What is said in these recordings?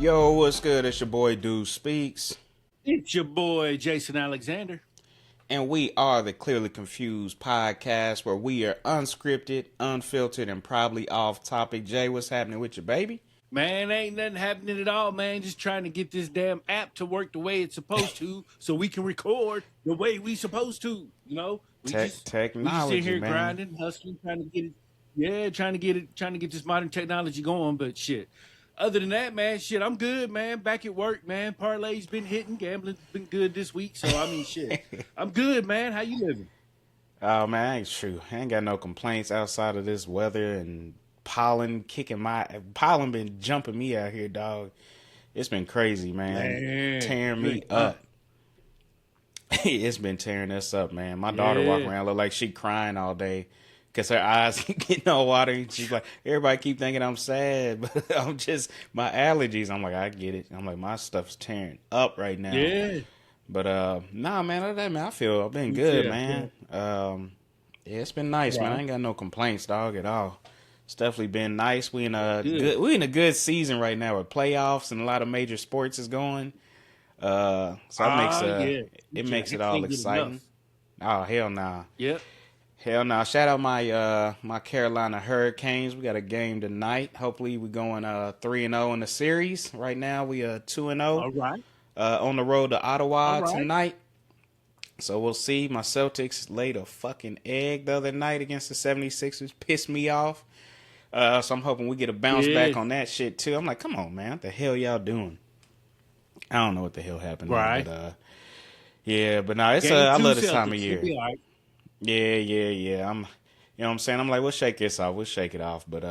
Yo, what's good? It's your boy Deucespeaks, It's your boy Jason Alexander. and we are the Clearly Confused podcast where we are unscripted, unfiltered, and probably off topic. Jay, what's happening with you, baby? Man, ain't nothing happening at all, man. Just trying to get this damn app to work the way it's supposed to, so we can record the way we supposed to. You know, we just Technology, sit here man. grinding, hustling, trying to get it. Yeah, trying to get this modern technology going. But shit, other than that, man, shit, I'm good, man. Back at work, man. Parlay's been hitting, gambling's been good this week. So I mean, shit, I'm good, man. How you living? Oh man, ain't true. I ain't got no complaints outside of this weather and pollen been jumping me out here, dog. It's been crazy, man. Tearing me up. It's been tearing us up, man. My daughter walking around look like she crying all day because her eyes getting all watery. She's like, everybody keep thinking I'm sad, but I'm just my allergies. I'm like, I get it. I'm like, my stuff's tearing up right now. Yeah. But nah, man. Other than that, man, I've been good, man. Yeah, it's been nice, man. I ain't got no complaints, dog, at all. It's definitely been nice. We in a good season right now with playoffs and a lot of major sports is going. So it makes it all exciting. Oh hell nah. Yep. Hell nah. Shout out my Carolina Hurricanes. We got a game tonight. Hopefully we're going 3-0 in the series. Right now we 2-0. All right. On the road to Ottawa tonight. So we'll see. My Celtics laid a fucking egg the other night against the 76ers. Pissed me off. So I'm hoping we get a bounce back on that shit too. I'm like, come on, man. What the hell y'all doing? I don't know what the hell happened. Right. But, yeah, but no, it's I love this time of year. Right. Yeah. You know what I'm saying? I'm like, we'll shake this off. We'll shake it off. But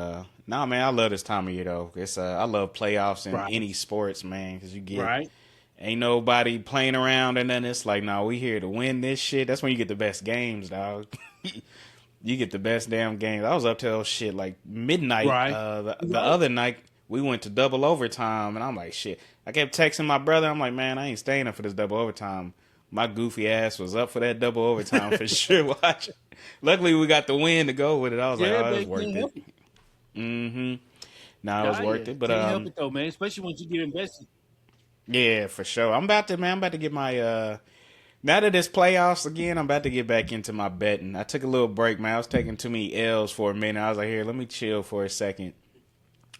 nah, man, I love this time of year though. It's I love playoffs in any sports, man, because you get ain't nobody playing around and then it's like, no, we here to win this shit. That's when you get the best games, dog. You get the best damn games. I was up till shit like midnight. The other night we went to double overtime, and I'm like, shit. I kept texting my brother. I'm like, man, I ain't staying up for this double overtime. My goofy ass was up for that double overtime for sure. Watch. Luckily, we got the win to go with it. I was like, oh, it was worth it. Mm-hmm. Nah, it was worth it. But can't help it though, man. Especially once you get invested. Yeah, for sure. I'm about to get my now that it's playoffs again, I'm about to get back into my betting. I took a little break, man. I was taking too many L's for a minute. I was like, here, let me chill for a second.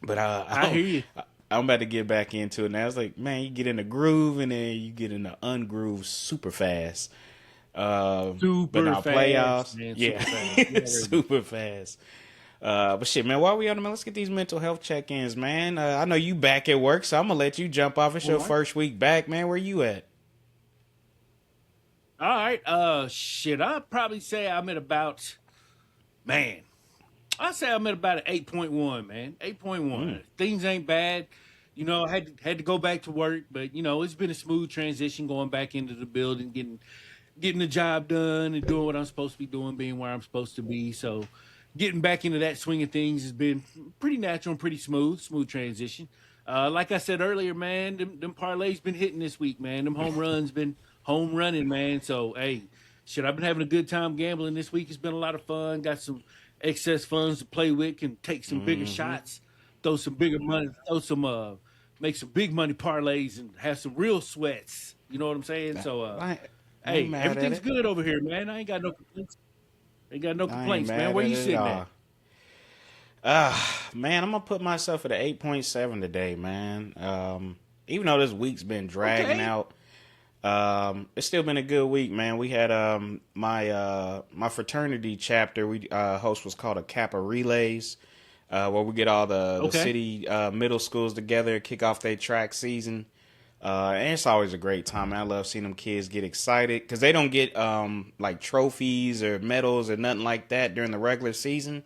But I hear you. I'm about to get back into it now. I was like, man, you get in the groove and then you get in the ungroove super fast. But now playoffs, man, yeah, super fast. But shit, man, while we on the man, let's get these mental health check-ins, man. I know you back at work, so I'm gonna let you jump off. It's your first week back, man. Where you at? All right. Shit, I'd probably say I'm at about, man, I'd say I'm at about an 8.1, man. 8.1. Things ain't bad. You know, I had to go back to work, but, you know, it's been a smooth transition going back into the building, getting the job done and doing what I'm supposed to be doing, being where I'm supposed to be. So getting back into that swing of things has been pretty natural and pretty smooth transition. Like I said earlier, man, them parlays been hitting this week, man. Them home runs been home running, man. So, hey, shit, I've been having a good time gambling this week. It's been a lot of fun. Got some excess funds to play with, can take some bigger shots, throw some bigger money, make some big money parlays and have some real sweats. You know what I'm saying? So, hey, everything's good over here, man. I ain't got no complaints. Man. Where you sitting at? Man, I'm gonna put myself at an 8.7 today, man. Even though this week's been dragging out, it's still been a good week, man. We had my fraternity chapter. We host what's called a Kappa Relays, where we get all the city middle schools together, kick off their track season. And it's always a great time, man. I love seeing them kids get excited because they don't get like trophies or medals or nothing like that during the regular season.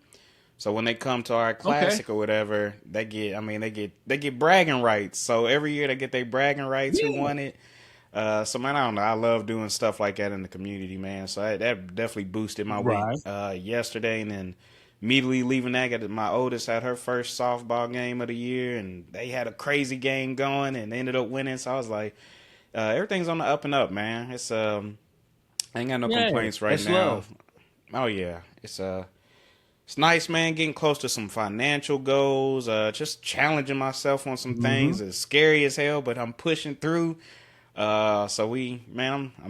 So when they come to our classic or whatever, they get bragging rights. So every year they get their bragging rights who won it. So man, I don't know. I love doing stuff like that in the community, man. So that definitely boosted my week yesterday, and then immediately leaving that, my oldest had her first softball game of the year, and they had a crazy game going, and they ended up winning. So I was like, everything's on the up and up, man. It's I ain't got no complaints right now. Love. Oh yeah, it's It's nice, man, getting close to some financial goals, just challenging myself on some things. It's scary as hell, but I'm pushing through. I'm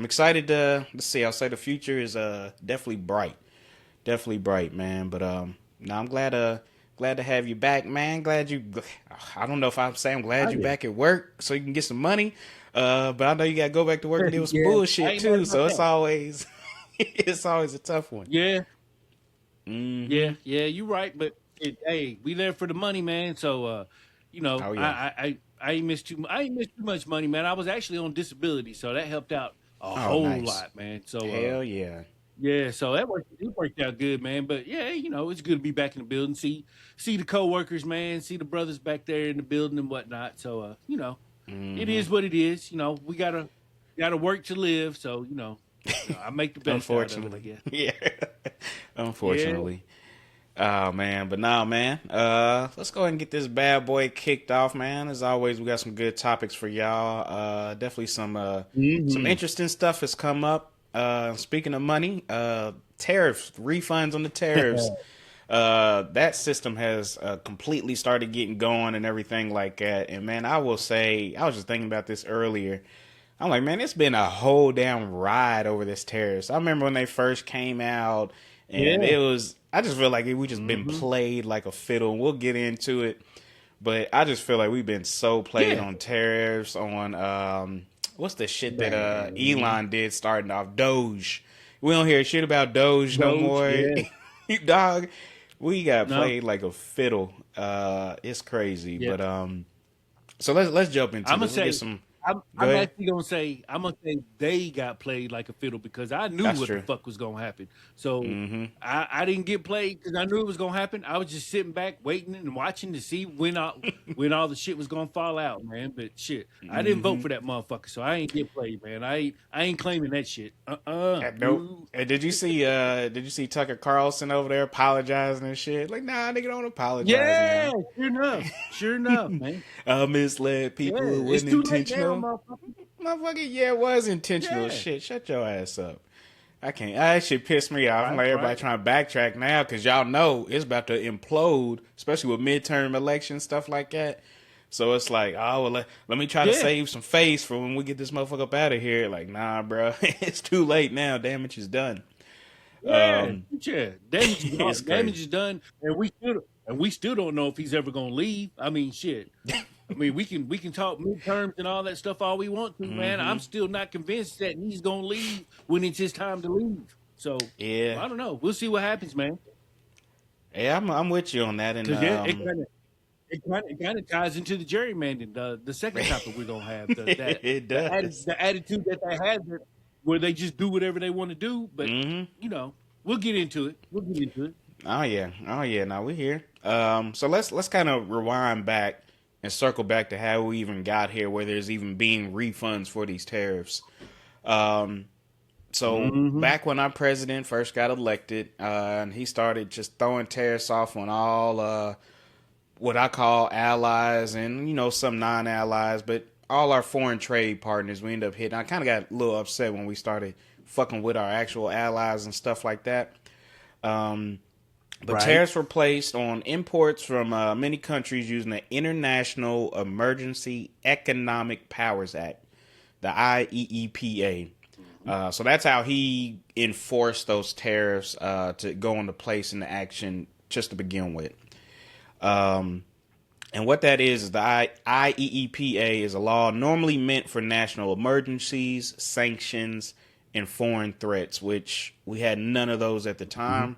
excited to let's see. I'll say the future is definitely bright, man. But no, I'm glad to have you back, man. I don't know if I'm saying I'm glad you're back at work so you can get some money. But I know you got to go back to work and deal with some Yeah, I bullshit ain't mad too. about So it's that. always it's always a tough one. Yeah, Hmm. yeah, you're right. But hey, we there for the money, man. So, Oh yeah. I ain't missed I ain't missed too much money, man. I was actually on disability, so that helped out a Oh whole nice. lot, man. So, Hell yeah. yeah, so it worked out good, man. But yeah, it's good to be back in the building, see the coworkers, man, see the brothers back there in the building and whatnot. So, it Hmm. is what it is. We gotta work to live. So, I make the best out of it, I Unfortunately. guess. Yeah. Yeah. Unfortunately. Oh man, but nah, man. Let's go ahead and get this bad boy kicked off, man. As always, we got some good topics for y'all. Definitely some Hmm. interesting stuff has come up. Speaking of money, tariffs, refunds on the tariffs. That system has completely started getting going and everything like that. And man, I will say, I was just thinking about this earlier. I'm like, man, it's been a whole damn ride over this tariffs. I remember when they first came out, and Yeah. it was. I just feel like we just been Hmm. played like a fiddle. And we'll get into it, but I just feel like we've been so played Yeah. on tariffs. On what's the shit that Man. Elon did starting off Doge. We don't hear shit about Doge no Doge, more, yeah. dog. We got No. played like a fiddle. It's crazy, Yeah. but so let's jump into I'm gonna this. We'll get say some. Go I'm ahead. actually gonna say they got played like a fiddle because I knew That's what the true. fuck was gonna happen. So Mm-hmm. I didn't get played because I knew it was gonna happen. I was just sitting back waiting and watching to see when all the shit was gonna fall out, man. But shit, I didn't vote Mm-hmm. for that motherfucker, so I ain't get played, man. I ain't claiming that shit. Nope. Dude. Did you see Tucker Carlson over there apologizing and shit? Like, nah, nigga, don't apologize Yeah, now. sure enough, man. I misled Yeah, people. It it's wasn't too late now, intentional. motherfucker. Motherfucker, yeah, it was intentional. Yeah, Shit, shut your ass up. I can't. That shit pissed me off. I'm right, like everybody right. trying to backtrack now because y'all know it's about to implode, especially with midterm elections stuff like that. So it's like, oh well, let me try to Yeah, save some face for when we get this motherfucker up out of here. Like, nah, bro, it's too late now. Damage is done. yeah, Um, yeah. Damage is it's done. Damage crazy. is done, and we still don't know if he's ever gonna leave. I mean, shit. I mean, we can talk midterms and all that stuff all we want to, man. Hmm. I'm still not convinced that he's gonna leave when it's his time to leave. So Yeah, I don't know. We'll see what happens, man. yeah, I'm with you on that. And Because yeah, it kind of ties into the gerrymandering, the second topic we're gonna have it does. the attitude that they have where they just do whatever they want to do. But Hmm. you know, we'll get into it. We'll get into it. Oh yeah. Now we're here. So let's kind of rewind back and circle back to how we even got here, where there's even being refunds for these tariffs. Um, so Hmm. back when our president first got elected, and he started just throwing tariffs off on all what I call allies and some non-allies, but all our foreign trade partners. We end up hitting. I kind of got a little upset when we started fucking with our actual allies and stuff like that. Um, but Right. tariffs were placed on imports from many countries using the International Emergency Economic Powers Act, the IEEPA. So that's how he enforced those tariffs to go into place into action just to begin with. Um, and what that is the IEEPA is a law normally meant for national emergencies, sanctions, and foreign threats, which we had none of those at the Hmm. time.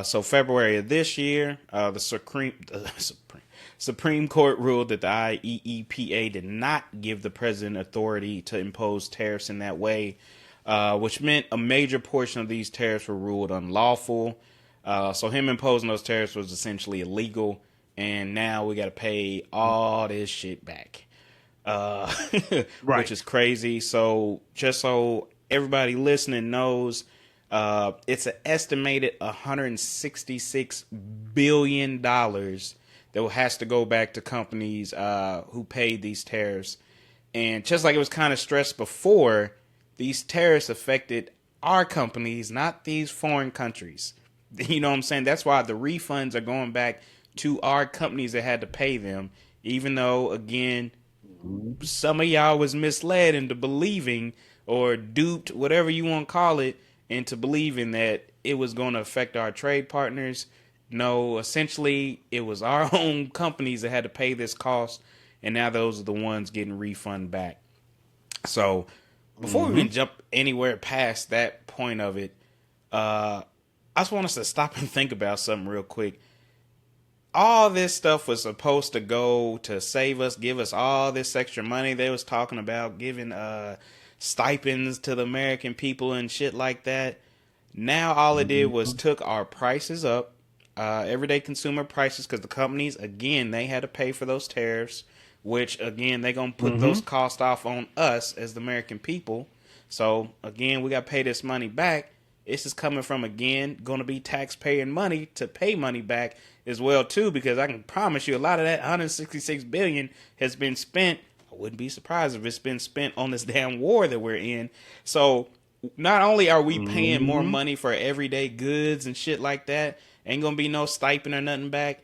So February of this year, the Supreme Court ruled that the IEEPA did not give the president authority to impose tariffs in that way, which meant a major portion of these tariffs were ruled unlawful. So him imposing those tariffs was essentially illegal, and now we got to pay all this shit back, uh, which Right. is crazy. So just so everybody listening knows, it's an estimated $166 billion that has to go back to companies who paid these tariffs. And just like it was kind of stressed before, these tariffs affected our companies, not these foreign countries. You know what I'm saying? That's why the refunds are going back to our companies that had to pay them, even though, again, some of y'all was misled into believing or duped, whatever you want to call it, into believing that it was going to affect our trade partners. No, essentially, it was our own companies that had to pay this cost, and now those are the ones getting refund back. So, before we even jump anywhere past that point of it, I just want us to stop and think about something real quick. All this stuff was supposed to go to save us, give us all this extra money. They was talking about giving stipends to the American people and shit like that. Now all it did was took our prices up, everyday consumer prices, because the companies, again, they had to pay for those tariffs, which, again, they're going to put those costs off on us as the American people. So, again, we got to pay this money back. This is coming from, again, going to be taxpayer money to pay money back as well, too, because I can promise you a lot of that $166 billion has been spent. I wouldn't be surprised if it's been spent on this damn war that we're in. So not only are we paying more money for everyday goods and shit like that, ain't going to be no stipend or nothing back,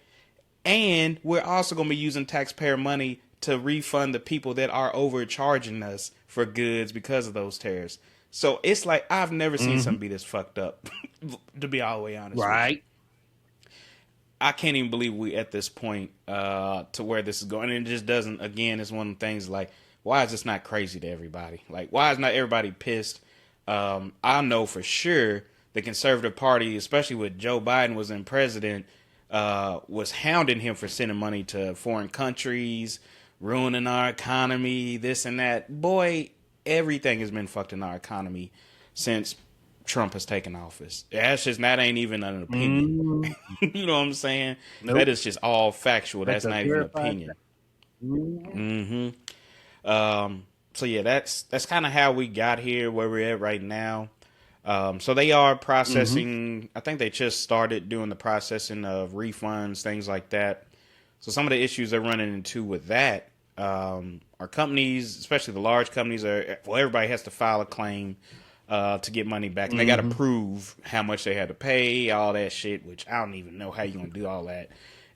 and we're also going to be using taxpayer money to refund the people that are overcharging us for goods because of those tariffs. So it's like I've never seen something be this fucked up, to be all the way honest. Right. I can't even believe we at this point to where this is going. And it just doesn't, again, it's one of the things like, why is this not crazy to everybody? Like, why is not everybody pissed? I know for sure the Conservative Party, especially with Joe Biden was in president, was hounding him for sending money to foreign countries, ruining our economy, this and that. Boy, everything has been fucked in our economy since Trump has taken office. That ain't even an opinion. You know what I'm saying? Nope. That is just all factual. That's not even an opinion. So yeah, that's kind of how we got here, where we're at right now. So they are processing. I think they just started doing the processing of refunds, things like that. So some of the issues they're running into with that are companies, especially the large companies, everybody has to file a claim to get money back. And they got to prove how much they had to pay, all that shit, which I don't even know how you're going to do all that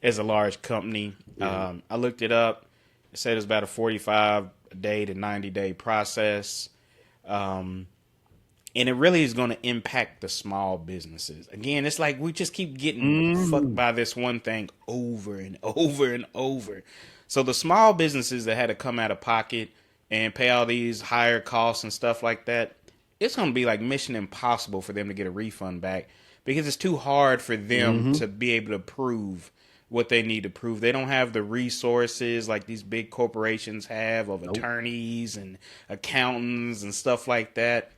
as a large company. I looked it up. It said it's about a 45-day to 90-day process. And it really is going to impact the small businesses. Again, it's like we just keep getting fucked by this one thing over and over and over. So the small businesses that had to come out of pocket and pay all these higher costs and stuff like that, it's going to be like mission impossible for them to get a refund back because it's too hard for them to be able to prove what they need to prove. They don't have the resources like these big corporations have of attorneys and accountants and stuff like that.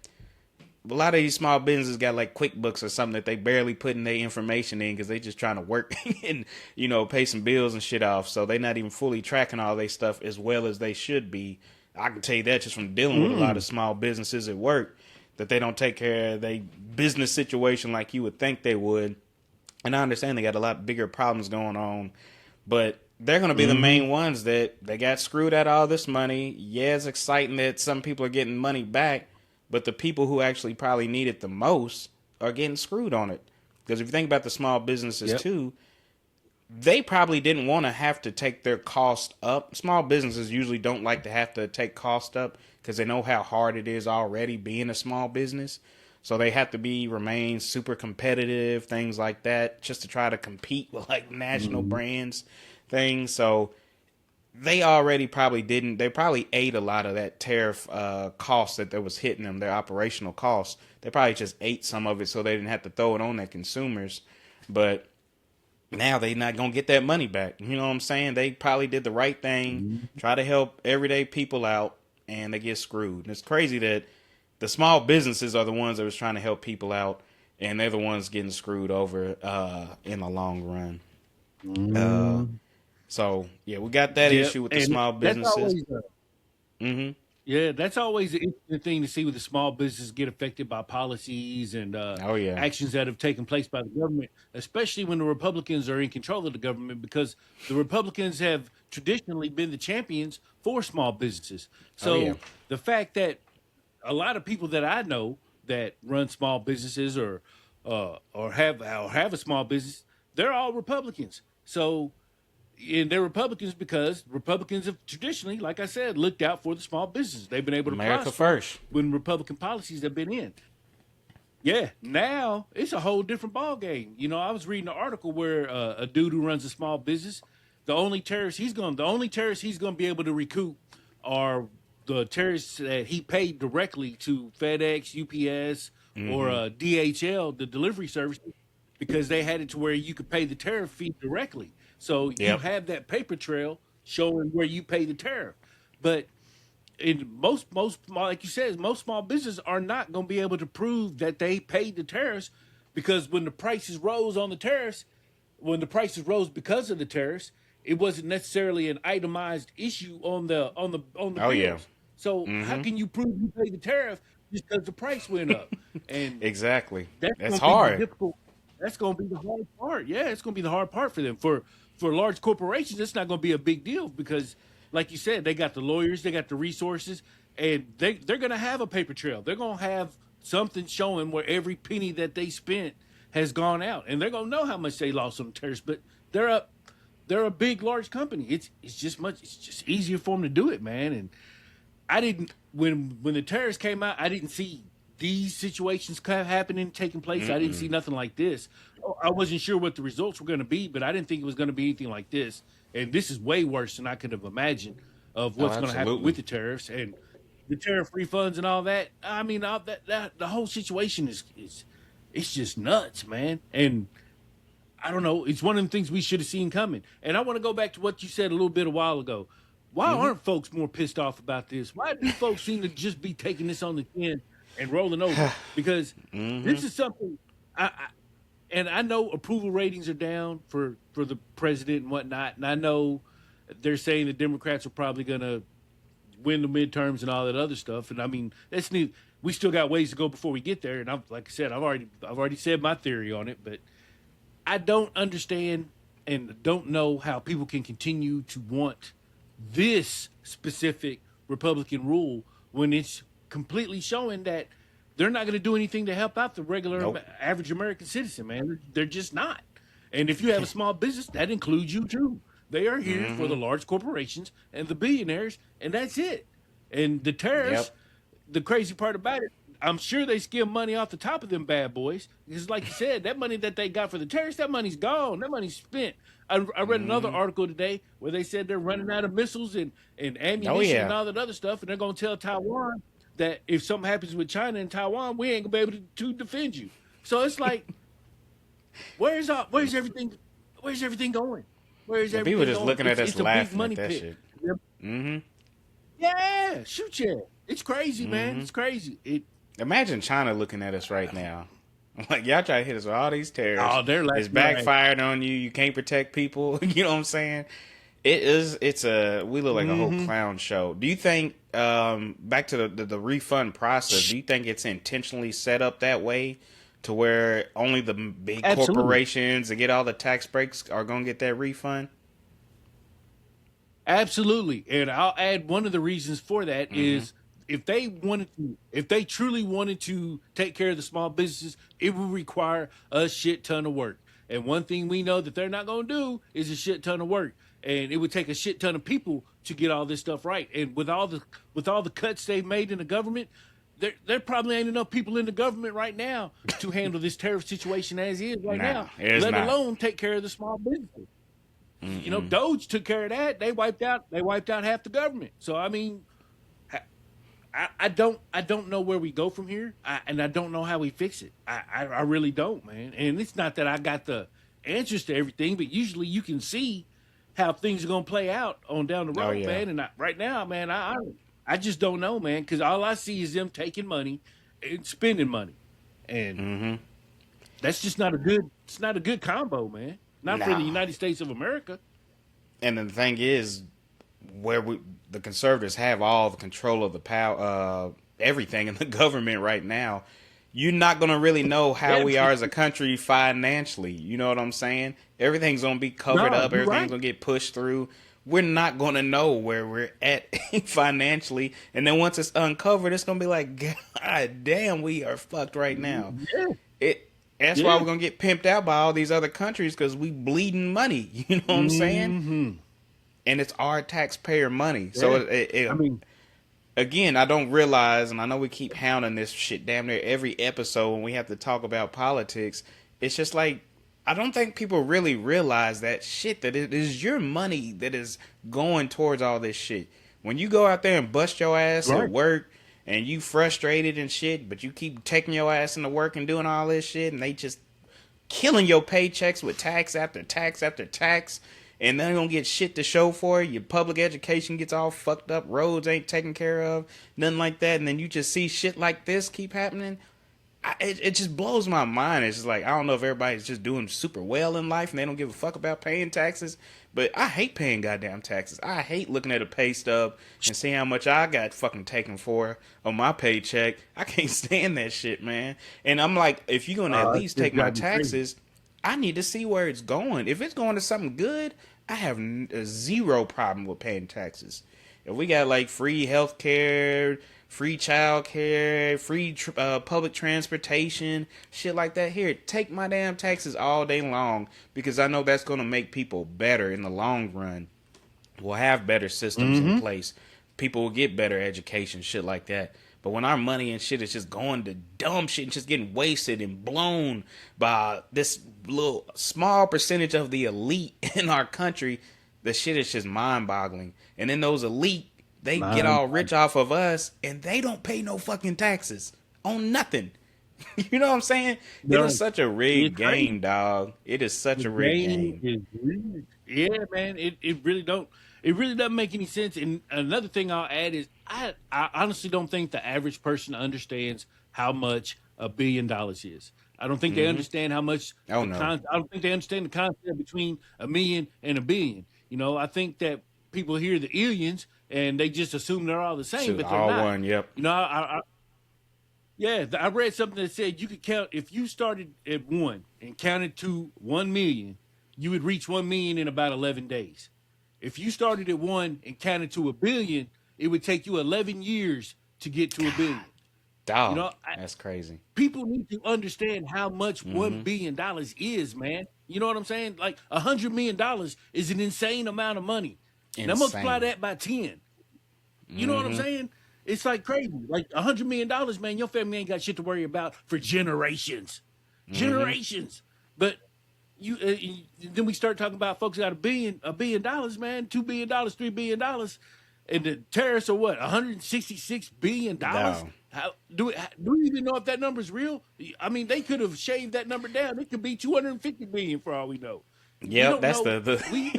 A lot of these small businesses got like QuickBooks or something that they barely putting their information in because they just trying to work and, you know, pay some bills and shit off. So they're not even fully tracking all their stuff as well as they should be. I can tell you that just from dealing with a lot of small businesses at work, that they don't take care of their business situation like you would think they would. And I understand they got a lot bigger problems going on, but they're going to be the main ones that they got screwed out of all this money. Yeah, it's exciting that some people are getting money back, but the people who actually probably need it the most are getting screwed on it. Because if you think about the small businesses too, they probably didn't want to have to take their cost up. Small businesses usually don't like to have to take cost up because they know how hard it is already being a small business. So they have to remain super competitive, things like that, just to try to compete with like national brands, things. So they already probably they probably ate a lot of that tariff cost that was hitting them, their operational costs. They probably just ate some of it so they didn't have to throw it on their consumers. But now they not going to get that money back. You know what I'm saying? They probably did the right thing, try to help everyday people out, and they get screwed. And it's crazy that the small businesses are the ones that was trying to help people out, and they're the ones getting screwed over in the long run. So, yeah, we got that issue with the small businesses. Yeah, that's always the interesting thing to see with the small businesses get affected by policies and actions that have taken place by the government, especially when the Republicans are in control of the government, because the Republicans have traditionally been the champions for small businesses. So the fact that a lot of people that I know that run small businesses or or have a small business, they're all Republicans. So, and they're Republicans because Republicans have traditionally, like I said, looked out for the small business. They've been able to America prosper first. when Republican policies have been in. Yeah, now it's a whole different ball game. You know, I was reading an article where a dude who runs a small business, the only tariffs he's going to be able to recoup are the tariffs that he paid directly to FedEx, UPS, or DHL, the delivery service, because they had it to where you could pay the tariff fee directly. So you have that paper trail showing where you pay the tariff. But in most like you said, most small businesses are not going to be able to prove that they paid the tariffs, because when the prices rose because of the tariffs, it wasn't necessarily an itemized issue on the bills. Yeah. So how can you prove you paid the tariff just because the price went up? And Exactly. That's gonna hard. be the difficult. That's going to be the hard part. Yeah, it's going to be the hard part for them. For large corporations, it's not going to be a big deal because, like you said, they got the lawyers, they got the resources, and they're going to have a paper trail. They're going to have something showing where every penny that they spent has gone out, and they're going to know how much they lost on the tariffs. But they're a big, large company. It's just easier for them to do it, man. And I didn't when the tariffs came out, I didn't see these situations happening, taking place. I didn't see nothing like this. I wasn't sure what the results were going to be, but I didn't think it was going to be anything like this. And this is way worse than I could have imagined of what's going to happen with the tariffs and the tariff refunds and all that. I mean, all that the whole situation is it's just nuts, man. And I don't know. It's one of the things we should have seen coming. And I want to go back to what you said a little bit a while ago. Why aren't folks more pissed off about this? Why do folks seem to just be taking this on the chin and rolling over? Because this is something I know approval ratings are down for the president and whatnot, and I know they're saying the Democrats are probably going to win the midterms and all that other stuff. And I mean, that's neat. We still got ways to go before we get there. And like I said, I've already said my theory on it, but I don't understand and don't know how people can continue to want this specific Republican rule when it's completely showing that they're not going to do anything to help out the regular average American citizen, man. They're just not. And if you have a small business, that includes you too. They are here for the large corporations and the billionaires, and that's it. And the tariffs, the crazy part about it, I'm sure they skim money off the top of them bad boys. Because like you said, that money that they got for the tariffs, that money's gone. That money's spent. I read another article today where they said they're running out of missiles and ammunition and all that other stuff, and they're going to tell Taiwan that if something happens with China and Taiwan, we ain't going to be able to defend you. So it's like, where's everything going? Where's everything people just going? looking at us laughing at that pit. shit. Yeah, shoot yeah. It's crazy, man. It's crazy. Imagine China looking at us right now. Like, y'all try to hit us with all these tariffs. Oh, they're like, it's backfired on you. You can't protect people. You know what I'm saying? We look like a whole clown show. Do you think, back to the refund process, do you think it's intentionally set up that way to where only the big corporations that get all the tax breaks are going to get that refund? Absolutely. And I'll add one of the reasons for that is if they truly wanted to take care of the small businesses, it would require a shit ton of work. And one thing we know that they're not going to do is a shit ton of work. And it would take a shit ton of people to get all this stuff right. And with all the cuts they've made in the government, there probably ain't enough people in the government right now to handle this tariff situation as is now, let alone take care of the small businesses. You know, Doge took care of that. They wiped out half the government. So I mean, I don't know where we go from here, and I don't know how we fix it. I really don't, man. And it's not that I got the answers to everything, but usually you can see how things are gonna play out on down the road, man. And right now, man, I just don't know, man, because all I see is them taking money and spending money, and that's just not a good. It's not a good combo, man. Not for the United States of America. And the thing is, the conservatives have all the control of the power, everything in the government right now. You're not going to really know how we are as a country financially. You know what I'm saying? Everything's going to be covered up. Everything's going to get pushed through. We're not going to know where we're at financially. And then once it's uncovered, it's going to be like, God damn, we are fucked right now. That's why we're gonna get pimped out by all these other countries because we bleeding money. You know what I'm saying? And it's our taxpayer money. So I mean, again, I don't realize, and I know we keep hounding this shit damn near every episode when we have to talk about politics. It's just like, I don't think people really realize that shit, that it is your money that is going towards all this shit. When you go out there and bust your ass at work and you frustrated and shit, but you keep taking your ass into work and doing all this shit, and they just killing your paychecks with tax after tax after tax, and they're gonna get shit to show for it. Your public education gets all fucked up, roads ain't taken care of, nothing like that, and then you just see shit like this keep happening. It just blows my mind. It's just like, I don't know if everybody's just doing super well in life and they don't give a fuck about paying taxes, but I hate paying goddamn taxes. I hate looking at a pay stub and seeing how much I got fucking taken for on my paycheck. I can't stand that shit, man. And I'm like, if you're gonna at least take my taxes, I need to see where it's going. If it's going to something good, I have zero problem with paying taxes. If we got like free health care, free child care, free public transportation, shit like that, here, take my damn taxes all day long, because I know that's going to make people better in the long run. We'll have better systems in place. People will get better education, shit like that. But when our money and shit is just going to dumb shit and just getting wasted and blown by this little small percentage of the elite in our country, the shit is just mind-boggling. And then those elite, they get all rich off of us, and they don't pay no fucking taxes on nothing. You know what I'm saying? It is such a rigged game, dog. It is such a rigged game. Yeah, man. It really don't. It really doesn't make any sense. And another thing I'll add is, I honestly don't think the average person understands how much $1 billion is. I don't think they understand how much. I don't think they understand the concept between a million and a billion. You know, I think that people hear the aliens and they just assume they're all the same, but they're all not. One, yep. You know, I read something that said you could count, if you started at 1 and counted to 1 million, you would reach 1 million in about 11 days. If you started at 1 and counted to 1 billion, it would take you 11 years to get to 1 billion. Dog, you know, that's crazy. People need to understand how much $1 billion is, man. You know what I'm saying? Like $100 million is an insane amount of money. Now multiply that by 10. You know what I'm saying? It's like crazy. Like $100 million, man, your family ain't got shit to worry about for generations. Generations. But you then we start talking about folks got $1 billion, man, $2 billion, $3 billion. And the tariffs are what? $166 billion? No. How do we even know if that number is real? I mean, they could have shaved that number down. It could be 250 billion for all we know. Yep, that's we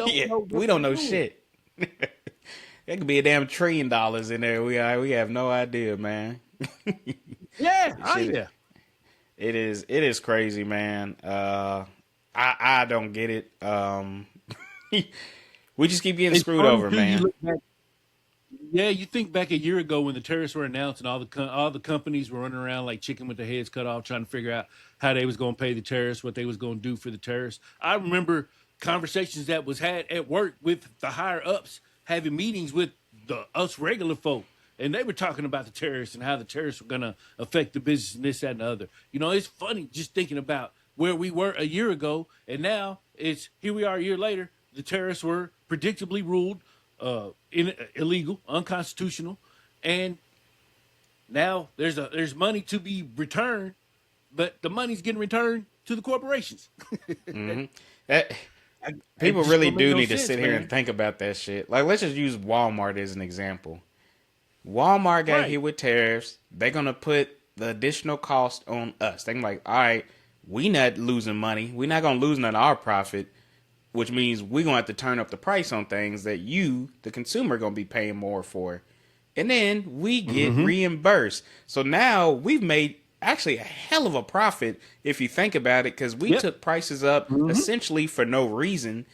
don't know shit. There could be a damn $1 trillion in there. We have no idea, man. Yeah. It is crazy, man. I don't get it. We just keep getting screwed over, man. You think back a year ago when the tariffs were announced and all the companies were running around like chicken with their heads cut off, trying to figure out how they was going to pay the tariffs, what they was going to do for the tariffs. I remember conversations that was had at work with the higher ups, having meetings with us regular folk, and they were talking about the tariffs and how the tariffs were going to affect the business and this, that, and the other. You know, it's funny just thinking about where we were a year ago, and now here we are a year later. The tariffs were predictably ruled illegal, unconstitutional, and now there's money to be returned, but the money's getting returned to the corporations. People really do need to sit here and think about that shit. Like, let's just use Walmart as an example. Walmart got hit with tariffs. They're gonna put the additional cost on us. They're like, all right, we not losing money. We're not gonna lose none of our profit, which means we're going to have to turn up the price on things that you, the consumer, going to be paying more for. And then we get reimbursed. So now we've made actually a hell of a profit if you think about it, because we took prices up essentially for no reason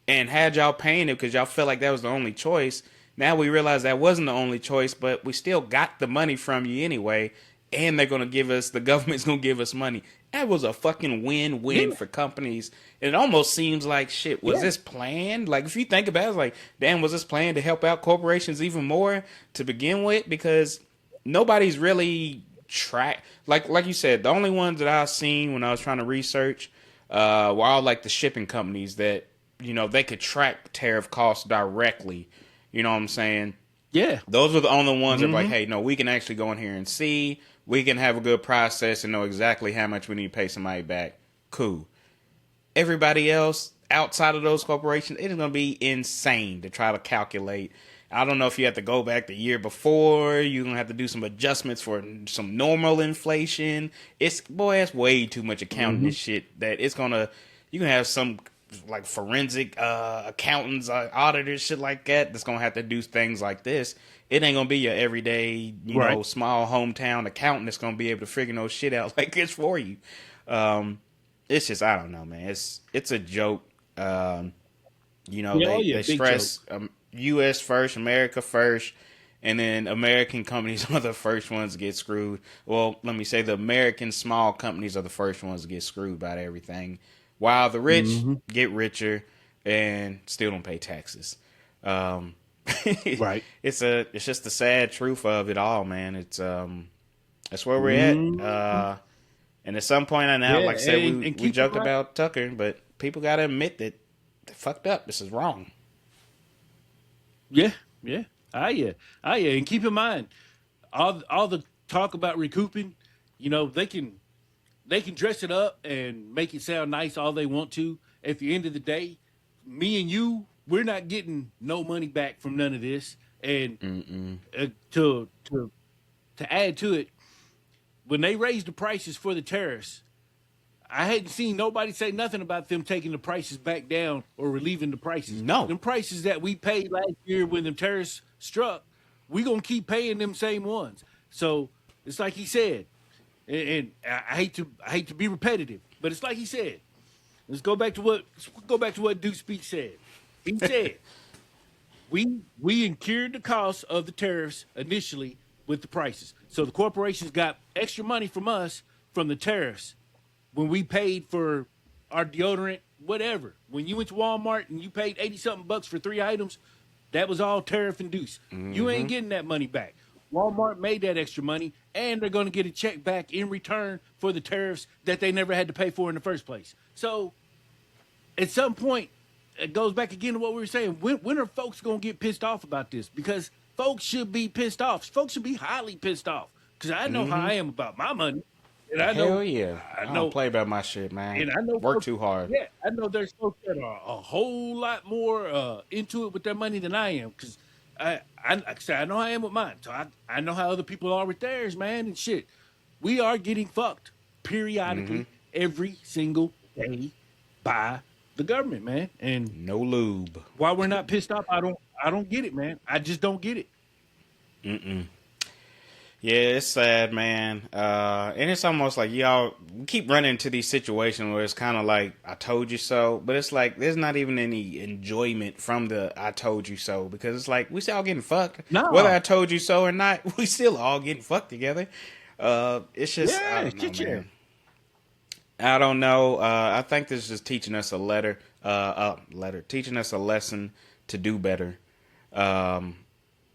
and had y'all paying it because y'all felt like that was the only choice. Now we realize that wasn't the only choice, but we still got the money from you anyway. And they're going to give us, the government's going to give us money. That was a fucking win-win for companies. It almost seems like, shit, was this planned? Like, if you think about it, it's like, damn, was this planned to help out corporations even more to begin with? Because nobody's really track, like you said, the only ones that I've seen when I was trying to research were all like the shipping companies that, you know, they could track tariff costs directly. You know what I'm saying? Yeah. Those are the only ones that are like, Mm-hmm. hey, no, we can actually go in here and see. We can have a good process and know exactly how much we need to pay somebody back. Cool. Everybody else outside of those corporations, it is going to be insane to try to calculate. I don't know if you have to go back the year before. You're going to have to do some adjustments for some normal inflation. It's way too much accounting Mm-hmm. this shit that it's going to, you can have some like forensic accountants, auditors, shit like that that's going to have to do things like this. It ain't going to be your everyday, Right. small hometown accountant that's going to be able to figure no shit out like this for you. It's just, I don't know, man. It's a joke. Yeah. Oh yeah. They Big joke. stress U.S. first, America first, and then American companies are the first ones to get screwed. Well, let me say the American small companies are the first ones to get screwed by everything, while the rich Mm-hmm. get richer and still don't pay taxes. Um, Right. it's just the sad truth of it all, man. That's where we're at. Mm-hmm. And at some point, I know, Yeah. like I said, And we keep in joked mind. about Tucker, but people got to admit that they fucked up. This is wrong. Yeah. Yeah. Yeah. Yeah. And keep in mind, all the talk about recouping, they can dress it up and make it sound nice all they want to. At the end of the day, me and you, we're not getting no money back from none of this. And to add to it, when they raised the prices for the tariffs, I hadn't seen nobody say nothing about them taking the prices back down or relieving the prices. No. Them prices that we paid last year when the tariffs struck, we gonna keep paying them same ones. So it's like he said, and I hate to be repetitive, but it's like he said. Let's go back to what Deucespeaks said. He said we incurred the cost of the tariffs initially with the prices. So the corporations got extra money from us from the tariffs when we paid for our deodorant, whatever. When you went to Walmart and you paid 80 something bucks for 3 items, that was all tariff induced. You ain't getting that money back. Walmart made that extra money, and they're going to get a check back in return for the tariffs that they never had to pay for in the first place. So at some point, it goes back again to what we were saying. When are folks going to get pissed off about this? Because folks should be pissed off. Folks should be highly pissed off. Because I know how I am about my money. And I know, Hell yeah. I don't play about my shit, man. and I know Work folks, too hard. yeah, I know there's folks that are a whole lot more into it with their money than I am. Because like I said, I know how I am with mine. So I know how other people are with theirs, man, and shit. We are getting fucked periodically every single day by the government, man. And No lube. why we're not pissed off, I don't get it, man. I just don't get it. Yeah, it's sad, man. And it's almost like y'all we keep running into these situations where it's kind of like I told you so, but it's like there's not even any enjoyment from the I told you so because it's like we still all getting fucked. No. Whether I told you so or not, we still all getting fucked together. It's just I don't know, shit, yeah. man. I don't know. I think this is just teaching us teaching us a lesson to do better, and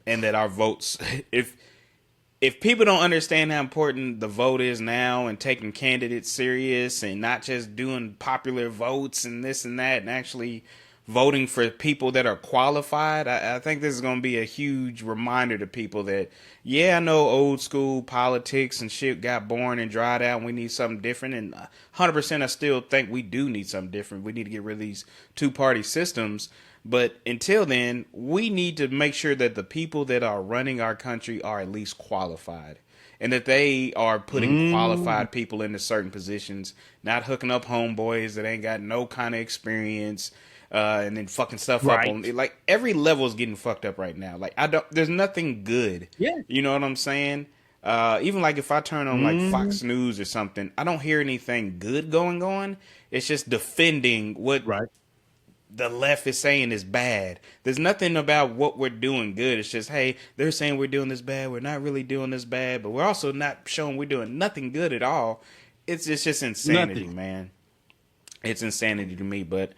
that our votes, if people don't understand how important the vote is now and taking candidates serious and not just doing popular votes and this and that and actually voting for people that are qualified, I think this is going to be a huge reminder to people that, yeah, I know old school politics and shit got born and dried out and we need something different. And 100% I still think we do need something different. We need to get rid of these two-party systems. But until then, we need to make sure that the people that are running our country are at least qualified. And that they are putting qualified people into certain positions, not hooking up homeboys that ain't got no kind of experience, and then fucking stuff up Right. on like every level is getting fucked up right now. Like there's nothing good. Yeah. You know what I'm saying? Even like if I turn on like Fox News or something, I don't hear anything good going on. It's just defending what Right. the left is saying is bad. There's nothing about what we're doing good. It's just, hey, they're saying we're doing this bad. We're not really doing this bad, but we're also not showing we're doing nothing good at all. It's just insanity, Nothing. man. It's insanity to me, but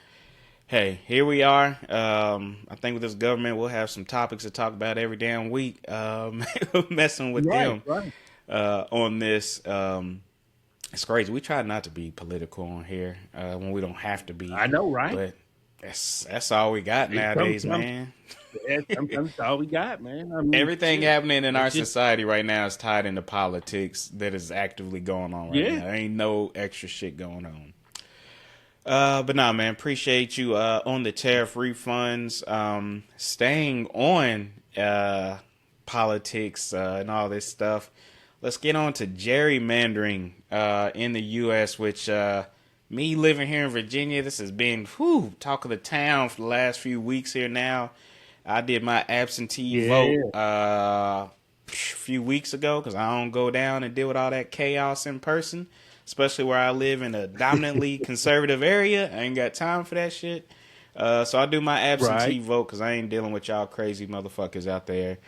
hey, here we are. I think with this government, we'll have some topics to talk about every damn week. Messing with them. Right. on this. It's crazy. We try not to be political on here when we don't have to be. I know, right? But that's all we got nowadays, man. Yeah, sometimes that's all we got, man. I mean, everything happening in our society right now is tied into politics that is actively going on right now. There ain't no extra shit going on. But nah, man, appreciate you on the tariff refunds. Staying on politics and all this stuff. Let's get on to gerrymandering in the U.S., which me living here in Virginia, this has been talk of the town for the last few weeks here now. I did my absentee vote a few weeks ago because I don't go down and deal with all that chaos in person, especially where I live in a dominantly conservative area. I ain't got time for that shit. So I do my absentee vote because I ain't dealing with y'all crazy motherfuckers out there.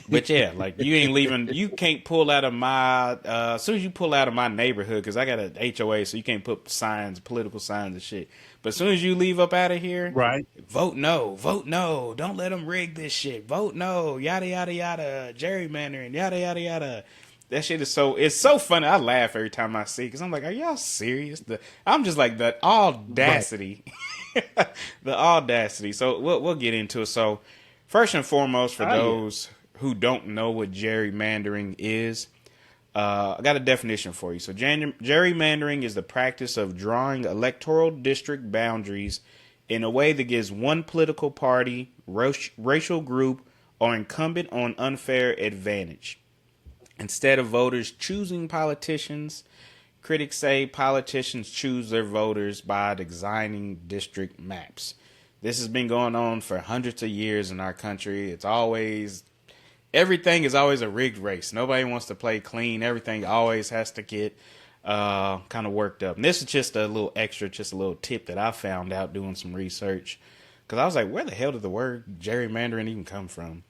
But yeah, like you can't pull out of my, as soon as you pull out of my neighborhood, because I got an HOA, so you can't put signs, political signs and shit. But as soon as you leave up out of here, vote no, don't let them rig this shit, vote no, yada, yada, yada, gerrymandering, yada, yada, yada. That shit is it's so funny. I laugh every time I see it, because I'm like, are y'all serious? I'm just like, the audacity. The audacity. So we'll get into it. So first and foremost, for those who don't know what gerrymandering is, I got a definition for you. So gerrymandering is the practice of drawing electoral district boundaries in a way that gives one political party, racial group, or incumbent an unfair advantage. Instead of voters choosing politicians, critics say politicians choose their voters by designing district maps. This has been going on for hundreds of years in our country. Everything is always a rigged race. Nobody wants to play clean. Everything always has to get kind of worked up. And this is just a little extra, just a little tip that I found out doing some research. Because I was like, where the hell did the word gerrymandering even come from?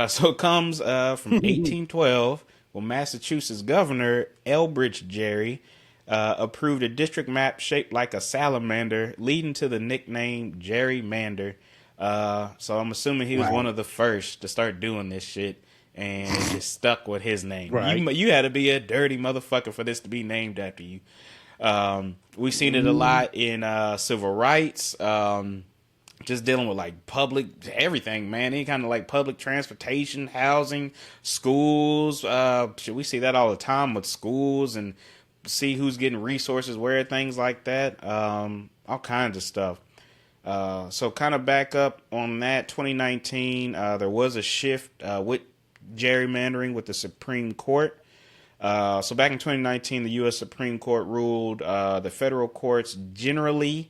So it comes from 1812, when Massachusetts Governor Elbridge Gerry approved a district map shaped like a salamander, leading to the nickname gerrymander. So I'm assuming he was one of the first to start doing this shit, and it just stuck with his name. You had to be a dirty motherfucker for this to be named after you. We've seen it a lot in civil rights, just dealing with like public everything, man. Any kind of like public transportation, housing, schools. We see that all the time with schools and see who's getting resources where, things like that. All kinds of stuff. So kind of back up on that, 2019, there was a shift with gerrymandering with the Supreme Court. So back in 2019, the U.S. Supreme Court ruled the federal courts generally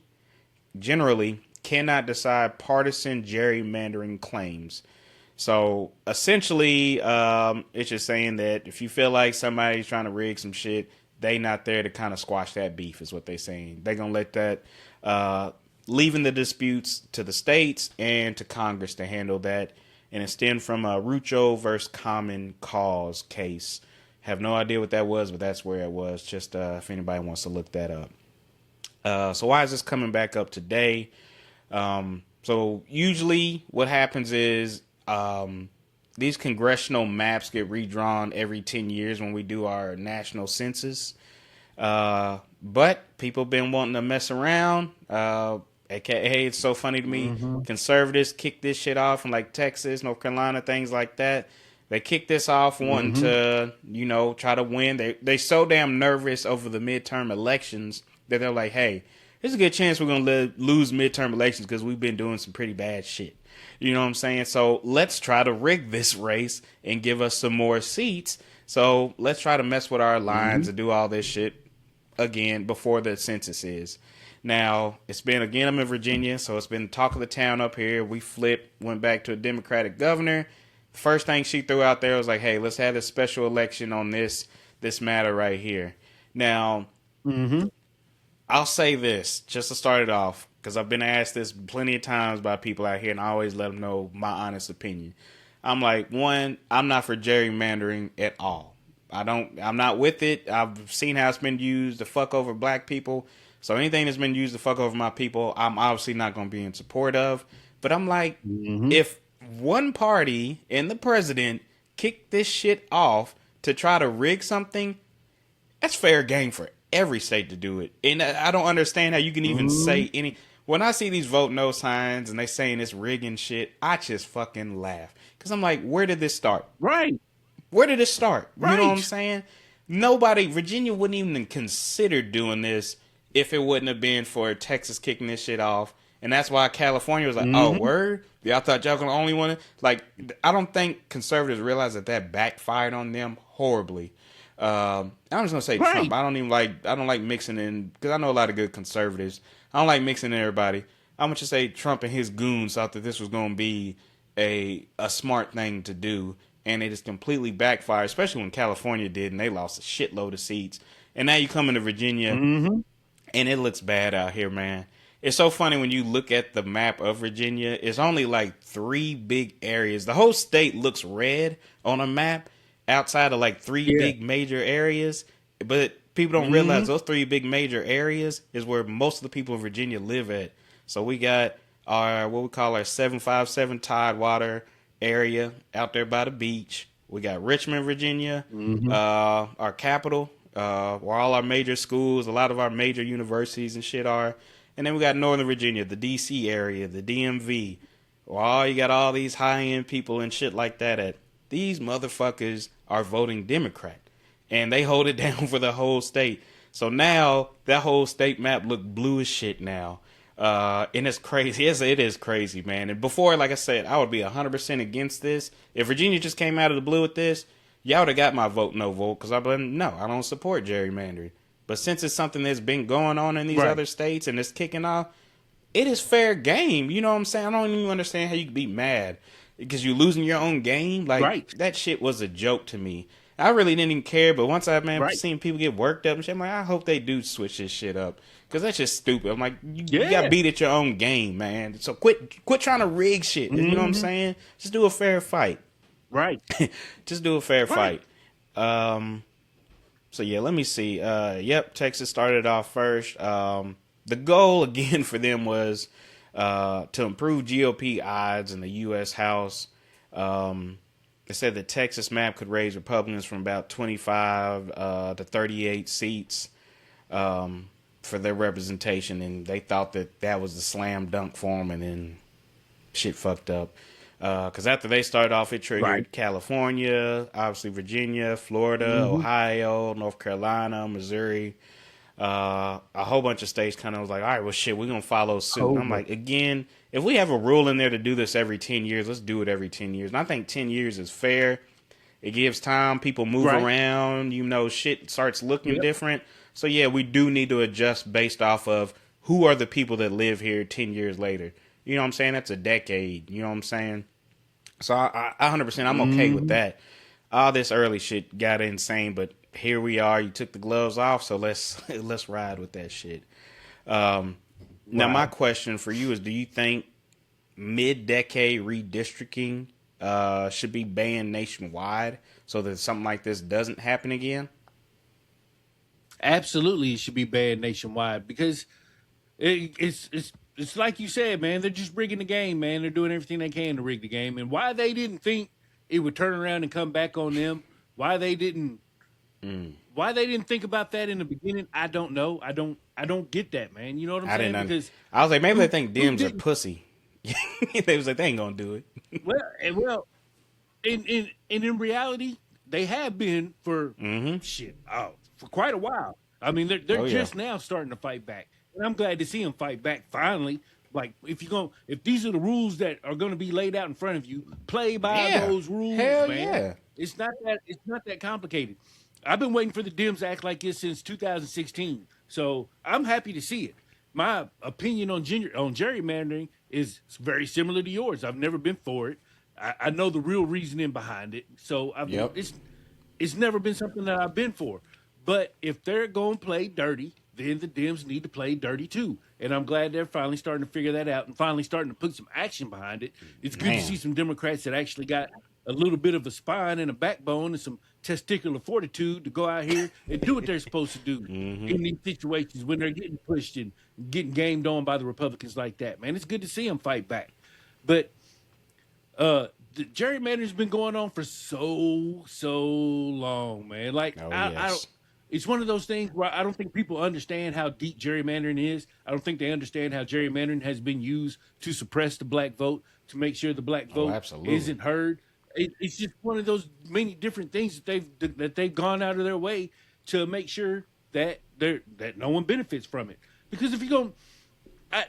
cannot decide partisan gerrymandering claims. So essentially, it's just saying that if you feel like somebody's trying to rig some shit, they not there to kind of squash that beef, is what they're saying. They're going to let that, leaving the disputes to the states and to Congress to handle that. And it stemmed from a Rucho versus Common Cause case. Have no idea what that was, but that's where it was. Just if anybody wants to look that up. So why is this coming back up today? So usually what happens is these congressional maps get redrawn every 10 years when we do our national census. But people been wanting to mess around. AKA, it's so funny to me. Conservatives kick this shit off in like Texas, North Carolina, things like that. They kick this off wanting to, try to win. They so damn nervous over the midterm elections that they're like, hey, there's a good chance we're going to lose midterm elections because we've been doing some pretty bad shit. You know what I'm saying? So let's try to rig this race and give us some more seats. So let's try to mess with our lines and do all this shit again before the census is. Now, I'm in Virginia, so it's been talk of the town up here. We went back to a Democratic governor. First thing she threw out there was like, hey, let's have a special election on this matter right here. Now, I'll say this just to start it off, because I've been asked this plenty of times by people out here, and I always let them know my honest opinion. I'm like, one, I'm not for gerrymandering at all. I'm not with it. I've seen how it's been used to fuck over black people. So anything that's been used to fuck over my people, I'm obviously not going to be in support of. But I'm like, if one party and the president kick this shit off to try to rig something, that's fair game for every state to do it. And I don't understand how you can even say any. When I see these vote no signs and they saying it's rigging shit, I just fucking laugh. Because I'm like, where did this start? Right. Where did it start? Right. You know what I'm saying? Nobody, Virginia wouldn't even consider doing this if it wouldn't have been for Texas kicking this shit off. And that's why California was like, oh, word? Y'all thought y'all were the only one? Like, I don't think conservatives realize that backfired on them horribly. I'm just going to say Trump. I don't like mixing in, because I know a lot of good conservatives. I don't like mixing in everybody. I'm going to say Trump and his goons thought that this was going to be a smart thing to do. And it is completely backfired, especially when California did, and they lost a shitload of seats. And now you come into Virginia, and it looks bad out here, man. It's so funny when you look at the map of Virginia. It's only like 3 big areas. The whole state looks red on a map outside of like 3 big major areas. But people don't realize those 3 big major areas is where most of the people in Virginia live at. So we got our, what we call our 757 Tidewater area out there by the beach. We got Richmond, Virginia, our capital, where all our major schools, a lot of our major universities and shit are. And then we got Northern Virginia, the DC area, the DMV. Well, you got all these high-end people and shit like that at. These motherfuckers are voting Democrat. And they hold it down for the whole state. So now, that whole state map look blue as shit now. And it's crazy. Yes, it is crazy, man. And before, like I said, I would be 100% against this. If Virginia just came out of the blue with this, y'all would have got my vote no vote. Because I've been, no, I don't support gerrymandering. But since it's something that's been going on in these other states and it's kicking off, it is fair game. You know what I'm saying? I don't even understand how you can be mad because you're losing your own game. Like, that shit was a joke to me. I really didn't even care, but once I seen people get worked up and shit, I'm like, I hope they do switch this shit up because that's just stupid. I'm like, you got beat at your own game, man. So quit trying to rig shit. You know what I'm saying? Just do a fair fight. Right. Just do a fair fight. So yeah, let me see. Texas started off first. The goal again for them was to improve GOP odds in the U.S. House. They said the Texas map could raise Republicans from about 25 to 38 seats for their representation, and they thought that was the slam dunk for them, and then shit fucked up. Because after they started off, it triggered California, obviously Virginia, Florida, Ohio, North Carolina, Missouri. A whole bunch of states kind of was like, all right, well, shit, we're going to follow suit. And I'm like, again, if we have a rule in there to do this every 10 years, let's do it every 10 years. And I think 10 years is fair. It gives time. People move around. You know, shit starts looking different. So, yeah, we do need to adjust based off of who are the people that live here 10 years later. You know what I'm saying? That's a decade. You know what I'm saying? So I 100%, I'm okay with that. All this early shit got insane, but here we are. You took the gloves off, so let's ride with that shit. Now, my question for you is: do you think mid-decade redistricting should be banned nationwide so that something like this doesn't happen again? Absolutely, it should be banned nationwide because it's like you said, man. They're just rigging the game, man. They're doing everything they can to rig the game. And why they didn't think it would turn around and come back on them, why they didn't think about that in the beginning, I don't know. I don't get that, man. You know what I'm saying? Because I was like, maybe they think Dems are pussy. They was like, they ain't gonna do it. well, in reality, they have been for for quite a while. I mean, they're just now starting to fight back. And I'm glad to see them fight back finally. Like, if these are the rules that are going to be laid out in front of you, play by those rules, man. Yeah. It's not that complicated. I've been waiting for the Dems to act like this since 2016. So I'm happy to see it. My opinion on gerrymandering is very similar to yours. I've never been for it. I know the real reasoning behind it. So it's never been something that I've been for. But if they're going to play dirty, then the Dems need to play dirty too. And I'm glad they're finally starting to figure that out and finally starting to put some action behind it. It's good to see some Democrats that actually got a little bit of a spine and a backbone and some testicular fortitude to go out here and do what they're supposed to do in these situations when they're getting pushed and getting gamed on by the Republicans like that, man. It's good to see them fight back. But the gerrymandering's been going on for so long, man. Like Oh I don't. yes. It's one of those things where I don't think people understand how deep gerrymandering is. I don't think they understand how gerrymandering has been used to suppress the black vote, to make sure the black Oh, vote absolutely. isn't heard. It's just one of those many different things that they've gone out of their way to make sure that no one benefits from it. Because if you go,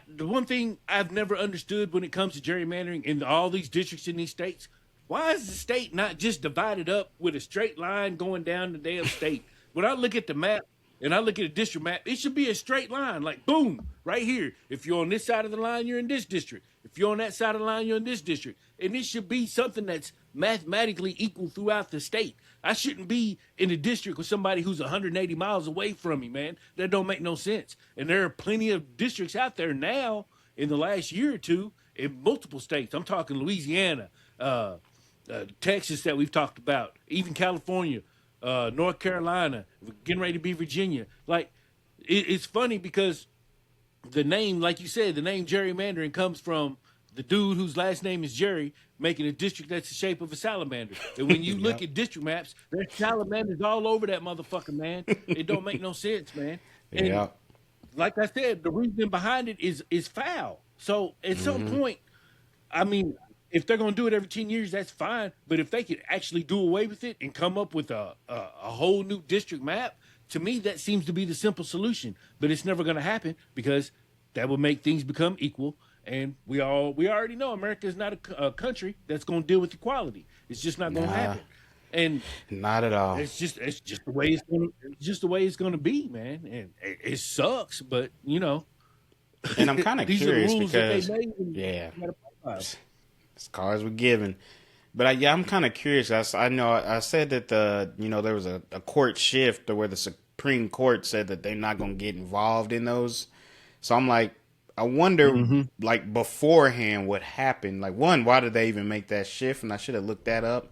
the one thing I've never understood when it comes to gerrymandering in all these districts in these states, why is the state not just divided up with a straight line going down the damn state? When I look at the map and I look at a district map, it should be a straight line, like boom, right here. If you're on this side of the line, you're in this district. If you're on that side of the line, you're in this district. And it should be something that's mathematically equal throughout the state. I shouldn't be in a district with somebody who's 180 miles away from me, man. That don't make no sense. And there are plenty of districts out there now in the last year or two in multiple states. I'm talking Louisiana, Texas that we've talked about, even California, North Carolina, getting ready to be Virginia. Like, it's funny because the name, like you said, the name gerrymandering comes from the dude whose last name is Jerry making a district that's the shape of a salamander. And when you look at district maps, there's salamanders all over that motherfucker, man. It don't make no sense, man. And Yeah. like I said, the reason behind it is foul. So at some point, I mean, if they're going to do it every 10 years, that's fine. But if they could actually do away with it and come up with a whole new district map, to me, that seems to be the simple solution. But it's never going to happen because that would make things become equal. And we already know America is not a country that's going to deal with equality. It's just not going to happen. And not at all. It's just the way it's going to be, man. And it sucks, but you know. And I'm kind of curious because yeah, it's cards were given. But I'm kind of curious. I know I said that there was a court shift where the Supreme Court said that they're not going to get involved in those. So I'm like, I wonder, like beforehand, what happened. Like, one, why did they even make that shift? And I should have looked that up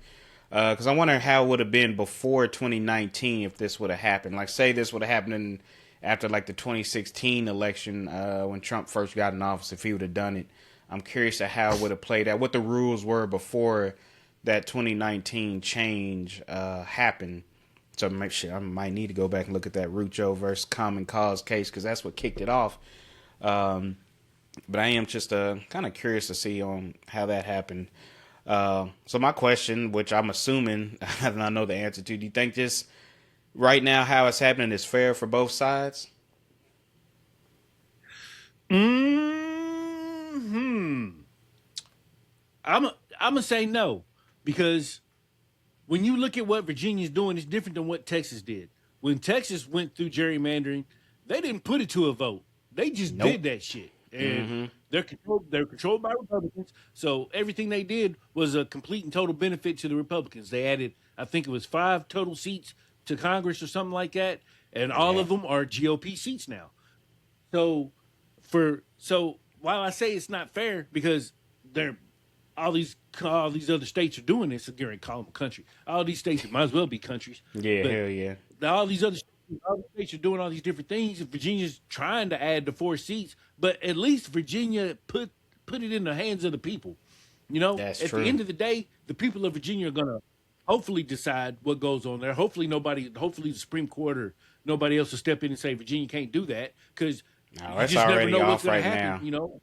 because I wonder how it would have been before 2019 if this would have happened. Like, say this would have happened after like the 2016 election when Trump first got in office. If he would have done it, I'm curious to how it would have played out. What the rules were before that 2019 change happened. So make sure I might need to go back and look at that Rucho versus Common Cause case because that's what kicked it off. But I am just kind of curious to see on how that happened. So my question, which I'm assuming I don't know the answer to, do you think this right now how it's happening is fair for both sides? I'm gonna say no, because when you look at what Virginia's doing, it's different than what Texas did. When Texas went through gerrymandering, they didn't put it to a vote. They just did that shit. And they're controlled by Republicans. So everything they did was a complete and total benefit to the Republicans. They added, I think it was 5 total seats to Congress or something like that. And all of them are GOP seats now. So while I say it's not fair because all these other states are doing this, again, call them a country. All these states might as well be countries. Yeah, hell yeah. All these other states are doing all these different things. Virginia's trying to add the 4 seats, but at least Virginia put it in the hands of the people. You know, That's at true. the end of the day, the people of Virginia are gonna hopefully decide what goes on there. Hopefully the Supreme Court or nobody else will step in and say Virginia can't do that because it's already off right now. You know,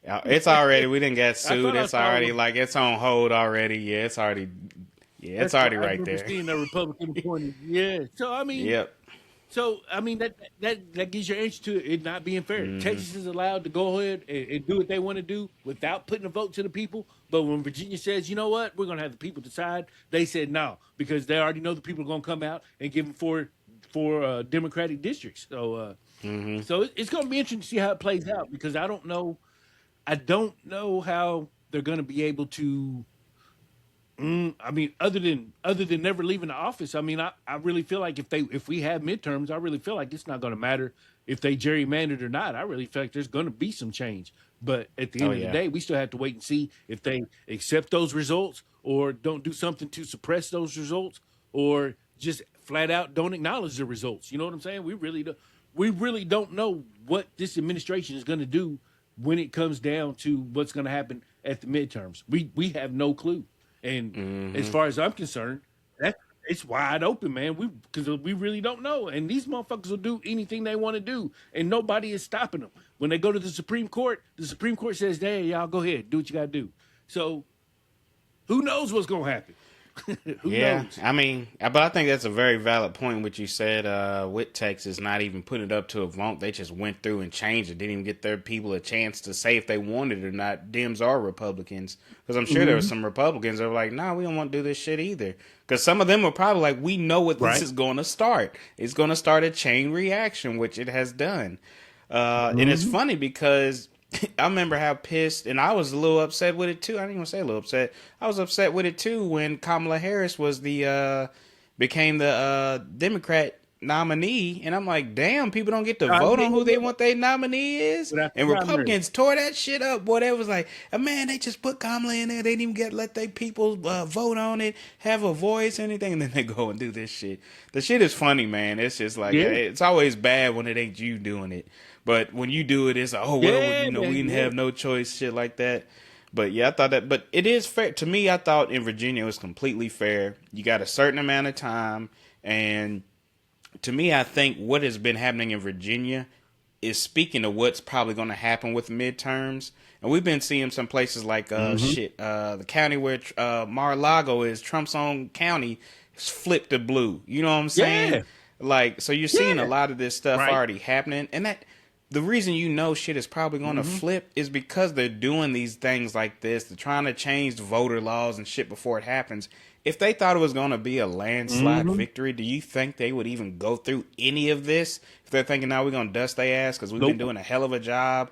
it's already we didn't get sued. It's already like it's on hold already. Yeah, it's already right there. Seeing a Republican appointed. Yeah. So I mean, yep. So I mean that gives your answer to it not being fair. Texas is allowed to go ahead and do what they want to do without putting a vote to the people. But when Virginia says, you know what, we're going to have the people decide, they said no because they already know the people are going to come out and give them four Democratic districts. So so it's going to be interesting to see how it plays out because I don't know how they're going to be able to. I mean, other than never leaving the office, I mean, I really feel like if we have midterms, I really feel like it's not going to matter if they gerrymandered or not. I really feel like there's going to be some change. But at the end of the day, we still have to wait and see if they accept those results or don't do something to suppress those results or just flat out don't acknowledge the results. You know what I'm saying? We really don't know what this administration is going to do when it comes down to what's going to happen at the midterms. We have no clue. And as far as I'm concerned, it's wide open, man. Because we really don't know. And these motherfuckers will do anything they want to do, and nobody is stopping them. When they go to the Supreme Court says, "Hey, y'all go ahead, do what you got to do." So who knows what's going to happen? Who knows? I mean, but I think that's a very valid point, what you said with Texas not even putting it up to a vote. They just went through and changed it. Didn't even get their people a chance to say if they wanted it or not, Dems or Republicans. Because I'm sure there were some Republicans that were like, nah, we don't want to do this shit either. Because some of them were probably like, we know what this is going to start. It's going to start a chain reaction, which it has done. And it's funny because I remember how pissed, and I was a little upset with it too. I didn't even say a little upset. I was upset with it too when Kamala Harris was became the Democrat nominee, and I'm like, damn, people don't get to vote on who they want their nominee is. And Republicans tore that shit up. Boy, they was like, man, they just put Kamala in there. They didn't even let their people vote on it, have a voice, anything, and then they go and do this shit. The shit is funny, man. It's just like it's always bad when it ain't you doing it. But when you do it, it's like, oh, well, we didn't have no choice, shit like that. But yeah, I thought that, but it is fair. To me, I thought in Virginia it was completely fair. You got a certain amount of time. And to me, I think what has been happening in Virginia is speaking of what's probably going to happen with midterms. And we've been seeing some places like, the county where Mar-a-Lago is, Trump's own county, flipped to blue. You know what I'm saying? Yeah. Like, so you're seeing a lot of this stuff already happening. And that, the reason shit is probably going to flip is because they're doing these things like this. They're trying to change the voter laws and shit before it happens. If they thought it was going to be a landslide victory, do you think they would even go through any of this? If they're thinking, now we're going to dust their ass because we've been doing a hell of a job,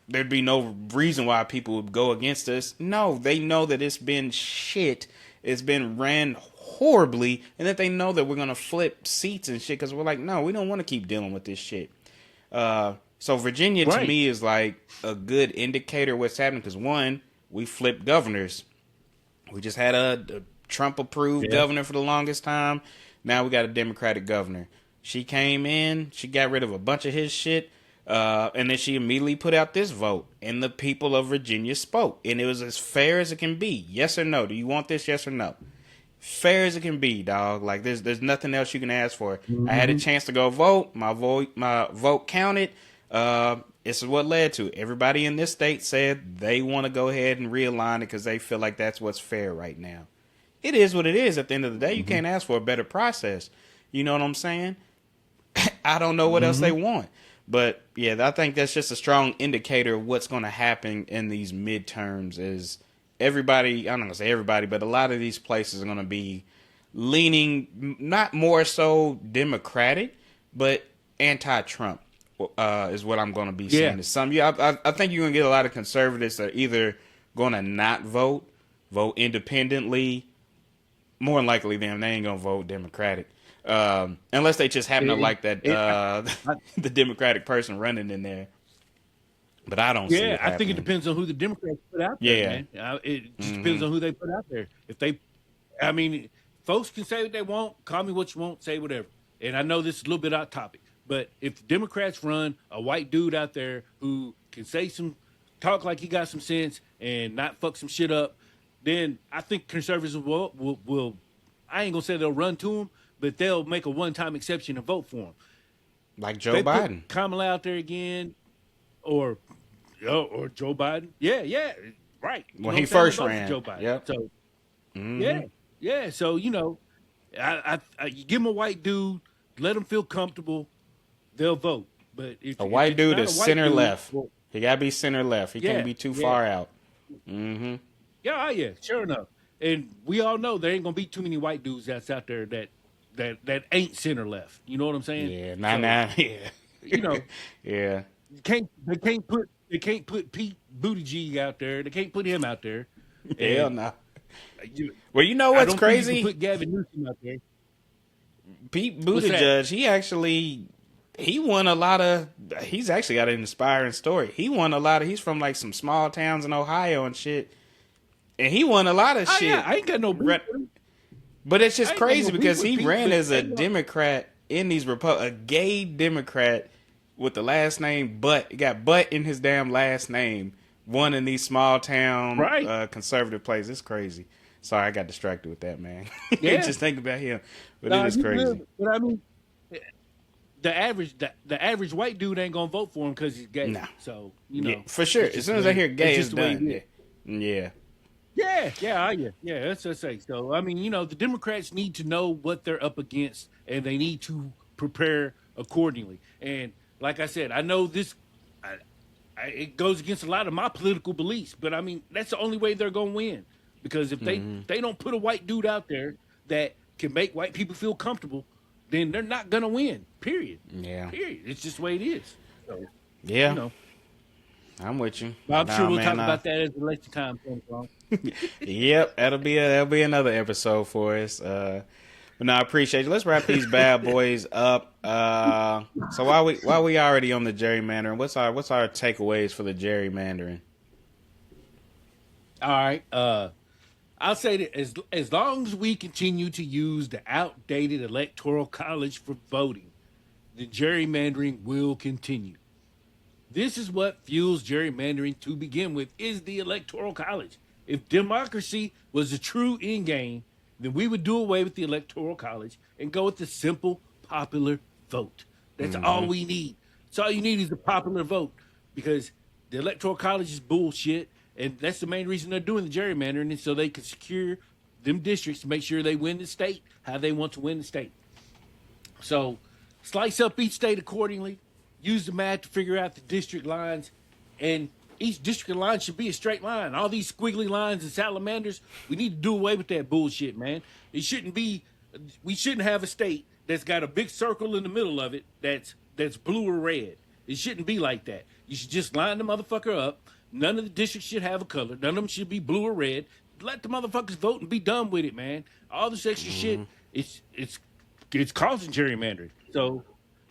there'd be no reason why people would go against us. No, they know that it's been shit. It's been ran horribly, and that they know that we're going to flip seats and shit because we're like, no, we don't want to keep dealing with this shit. So Virginia, to me, is like a good indicator of what's happening because, one, we flipped governors. We just had a Trump-approved governor for the longest time. Now we got a Democratic governor. She came in, she got rid of a bunch of his shit, and then she immediately put out this vote, and the people of Virginia spoke. And it was as fair as it can be. Yes or no? Do you want this, yes or no? Fair as it can be, dog. Like, there's nothing else you can ask for. I had a chance to go vote. My vote counted. This is what led to it. Everybody in this state said they want to go ahead and realign it because they feel like that's what's fair right now. It is what it is. At the end of the day, you can't ask for a better process. You know what I'm saying? I don't know what else they want. But, yeah, I think that's just a strong indicator of what's going to happen in these midterms is everybody, I'm not going to say everybody, but a lot of these places are going to be leaning not more so Democratic, but anti-Trump. Is what I'm going to be seeing. I think you're going to get a lot of conservatives that are either going to not vote independently. More than likely, they ain't going to vote Democratic. Unless they just happen to like that the Democratic person running in there. But I don't see it happening. I think it depends on who the Democrats put out there, man. It just depends on who they put out there. Folks can say what they want, call me what you want, say whatever. And I know this is a little bit off topic. But if the Democrats run a white dude out there who can talk like he got some sense and not fuck some shit up, then I think conservatives will I ain't gonna say they'll run to him, but they'll make a one-time exception and vote for him. Like Joe Biden. Put Kamala out there again, or Joe Biden. Yeah, right. When he first ran. Joe Biden. Yep. So, yeah. So, I you give him a white dude, let him feel comfortable. They'll vote, but if a white dude is center left, he gotta be center left. He can't be too far out. Yeah, sure enough. And we all know there ain't gonna be too many white dudes that's out there that ain't center left. You know what I'm saying? Yeah, yeah. They can't put Pete Buttigieg out there. They can't put him out there. Hell no. Well, you know what's crazy? You can put Gavin Newsom out there. Pete Buttigieg, he won a lot of. He's actually got an inspiring story. He won a lot of. He's from like some small towns in Ohio and shit, and he won a lot of shit. Yeah, I ain't got no beef. But it's just crazy because he ran as a Democrat in these a gay Democrat with the last name Butt. He got Butt in his damn last name. won in these small town Right. conservative places. It's crazy. Sorry, I got distracted with that, man. Yeah. Just think about him, but it Nah, is you crazy. good. But I mean, the average white dude ain't gonna vote for him because he's gay. Nah, So yeah, for sure. it's As just soon the as I way hear gay, it's the way done. it Yeah, is. yeah. Yeah. That's what I say. So I mean, the Democrats need to know what they're up against, and they need to prepare accordingly. And like I said, I know this. It goes against a lot of my political beliefs, but I mean that's the only way they're gonna win. Because if they don't put a white dude out there that can make white people feel comfortable, then they're not gonna win. Period. Yeah. Period. It's just the way it is. So Yeah, you know, I'm with you. but I'm sure Nah, we'll man. talk about that as election time comes along. Yep, that'll be another episode for us. But no, I appreciate you. Let's wrap these bad boys up. So while we already on the gerrymandering, what's our takeaways for the gerrymandering? All right. I'll say that as long as we continue to use the outdated electoral college for voting, the gerrymandering will continue. This is what fuels gerrymandering to begin with, is the electoral college. If democracy was a true end game, then we would do away with the electoral college and go with the simple popular vote. That's all we need. That's all you need is the popular vote, because the electoral college is bullshit, and that's the main reason they're doing the gerrymandering, is so they can secure them districts to make sure they win the state how they want to win the state. So slice up each state accordingly, use the math to figure out the district lines, and each district line should be a straight line. All these squiggly lines and salamanders, we need to do away with that bullshit, man. We shouldn't have a state that's got a big circle in the middle of it that's blue or red. It shouldn't be like that. You should just line the motherfucker up. None of the districts should have a color. None of them should be blue or red. Let the motherfuckers vote and be done with it, man. All this extra shit, it's causing gerrymandering. So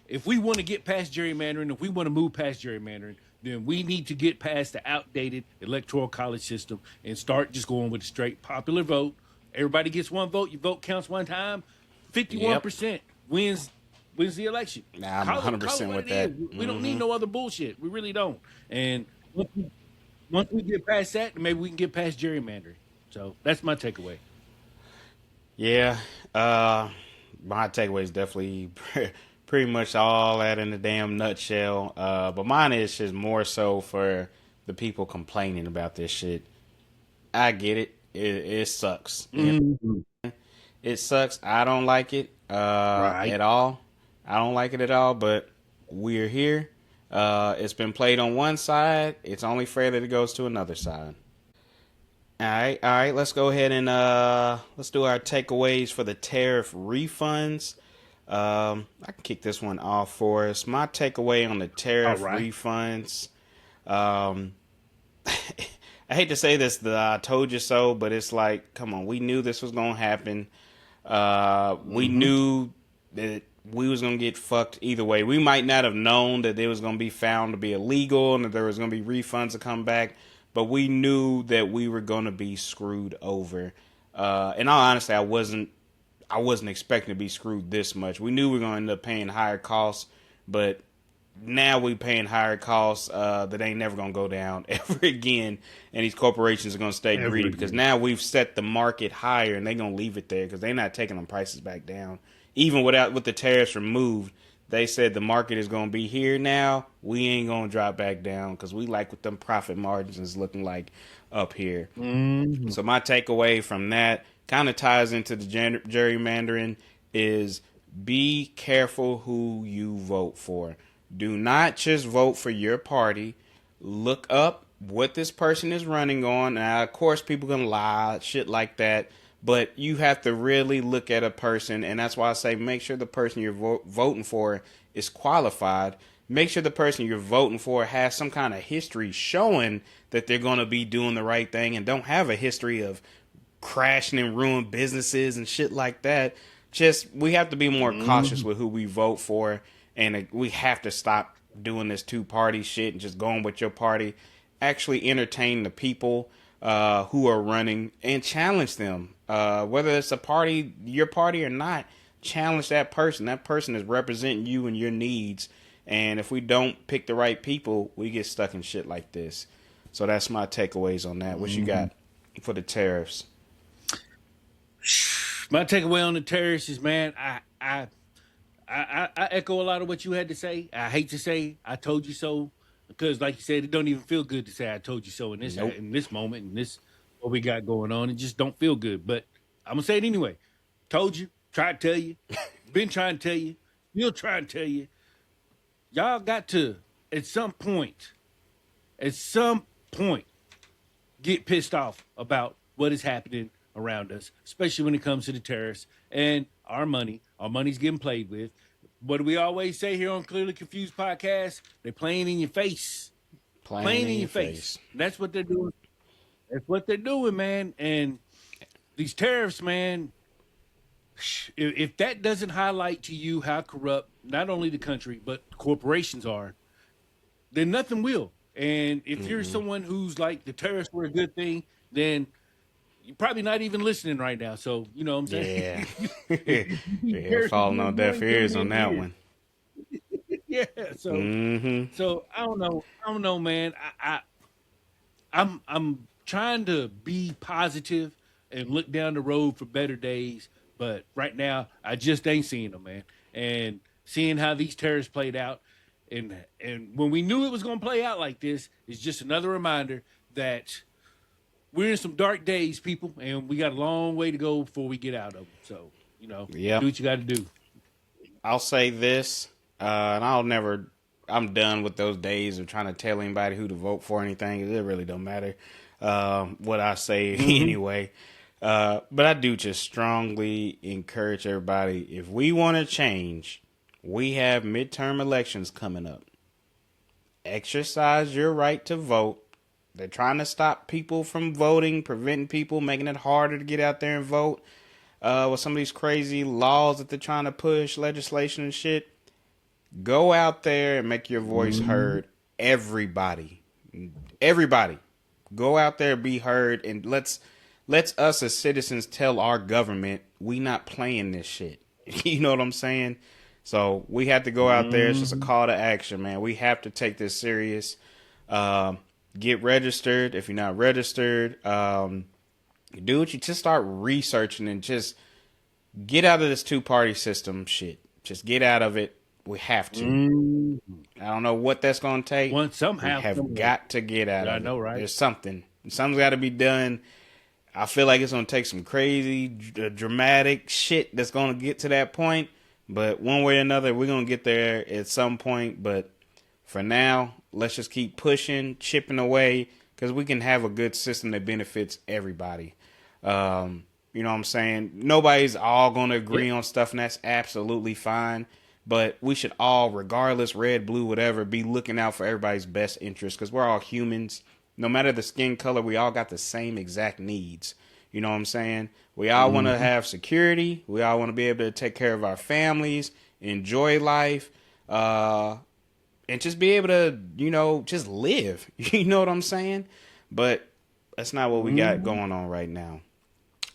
if we want to get past gerrymandering, if we want to move past gerrymandering, then we need to get past the outdated electoral college system and start just going with a straight popular vote. Everybody gets one vote. Your vote counts one time. 51% wins the election. Nah, I'm 100% with that. We don't need no other bullshit. We really don't. And once we get past that, maybe we can get past gerrymandering. So that's my takeaway. Yeah, my takeaway is definitely pretty much all that in a damn nutshell. But mine is just more so for the people complaining about this shit. I get it. It sucks. It sucks. I don't like it at all. I don't like it at all, but we're here. It's been played on one side. It's only fair that it goes to another side. All right. Let's go ahead and let's do our takeaways for the tariff refunds. I can kick this one off for us. My takeaway on the tariff refunds. I hate to say this, the I told you so, but it's like, come on, we knew this was gonna happen. We knew that we was gonna get fucked either way. We might not have known that it was gonna be found to be illegal and that there was gonna be refunds to come back, but we knew that we were gonna be screwed over. In all honesty, I wasn't expecting to be screwed this much. We knew we were gonna end up paying higher costs, but now we paying higher costs that ain't never gonna go down ever again, and these corporations are gonna stay greedy because now we've set the market higher, and they're gonna leave it there because they're not taking them prices back down. Even with the tariffs removed, they said the market is gonna be here now. We ain't gonna drop back down because we like what them profit margins is looking like up here. So my takeaway from that kind of ties into the gerrymandering is be careful who you vote for. Do not just vote for your party. Look up what this person is running on. Now, of course, people gonna lie, shit like that. But you have to really look at a person, and that's why I say make sure the person you're voting for is qualified. Make sure the person you're voting for has some kind of history showing that they're going to be doing the right thing and don't have a history of crashing and ruining businesses and shit like that. Just, we have to be more cautious with who we vote for, and we have to stop doing this two-party shit and just going with your party. Actually entertain the people who are running and challenge them. Whether it's your party or not, challenge that person. That person is representing you and your needs. And if we don't pick the right people, we get stuck in shit like this. So that's my takeaways on that. What you got for the tariffs? My takeaway on the tariffs is, man, I echo a lot of what you had to say. I hate to say I told you so, because like you said, it don't even feel good to say I told you so Nope. in this moment, in this what we got going on. It just don't feel good. But I'm gonna say it anyway. Told you, tried to tell you, been trying to tell you, still trying to tell you. Y'all got to at some point, get pissed off about what is happening around us, especially when it comes to the tariffs and our money. Our money's getting played with. What do we always say here on Clearly Confused Podcast? They're playing in your face. Playing in your face. That's what they're doing. That's what they're doing, man. And these tariffs, man, if that doesn't highlight to you how corrupt not only the country, but corporations are, then nothing will. And if you're someone who's like the tariffs were a good thing, then you're probably not even listening right now. So, you know what I'm saying? Yeah. Yeah, falling on deaf ears on that one. Yeah. So, so I don't know. I don't know, man. I'm trying to be positive and look down the road for better days, but right now I just ain't seeing them, man. And seeing how these tariffs played out, and when we knew it was going to play out like this, is just another reminder that we're in some dark days, people, and we got a long way to go before we get out of them. So, you know, do what you got to do. I'll say this, and I'm done with those days of trying to tell anybody who to vote for or anything. It really don't matter what I say anyway. But I do just strongly encourage everybody, if we want to change, we have midterm elections coming up. Exercise your right to vote. They're trying to stop people from voting, preventing people, making it harder to get out there and vote. With some of these crazy laws that they're trying to push, legislation and shit. Go out there and make your voice heard. Everybody. Go out there and be heard, and let's us as citizens tell our government we not playing this shit. You know what I'm saying? So we have to go out there. It's just a call to action, man. We have to take this serious. Get registered if you're not registered. Do what you just start researching and just get out of this two-party system shit. Just get out of it. We have to. I don't know what that's going to take. We have got to get out of it. I know, right? There's something. Something's got to be done. I feel like it's going to take some crazy, dramatic shit that's going to get to that point. But one way or another, we're going to get there at some point. But for now, let's just keep pushing, chipping away, because we can have a good system that benefits everybody. You know what I'm saying? Nobody's all going to agree on stuff, and that's absolutely fine. But we should all, regardless, red, blue, whatever, be looking out for everybody's best interest, because we're all humans. No matter the skin color, we all got the same exact needs. You know what I'm saying? We all want to have security. We all want to be able to take care of our families, enjoy life, and just be able to, you know, just live. You know what I'm saying? But that's not what we got going on right now.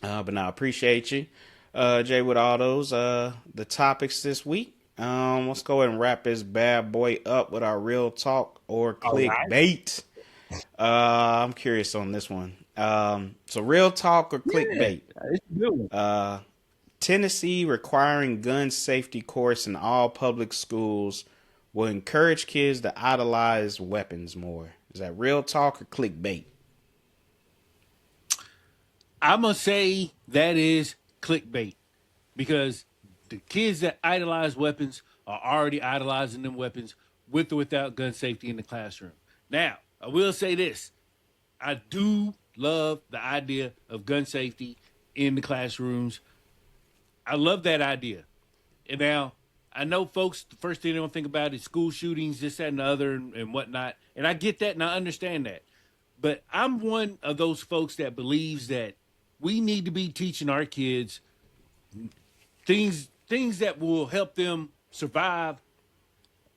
But now I appreciate you, Jay, with all those the topics this week. Let's go ahead and wrap this bad boy up with our real talk or clickbait. I'm curious on this one. So real talk or clickbait? Tennessee requiring gun safety course in all public schools will encourage kids to idolize weapons more. Is that real talk or clickbait? I'm going to say that is clickbait, because the kids that idolize weapons are already idolizing them weapons with or without gun safety in the classroom. Now, I will say this. I do love the idea of gun safety in the classrooms. I love that idea. And now, I know folks, the first thing they don't think about is school shootings, this, that, and the other, and whatnot. And I get that, and I understand that. But I'm one of those folks that believes that we need to be teaching our kids things that will help them survive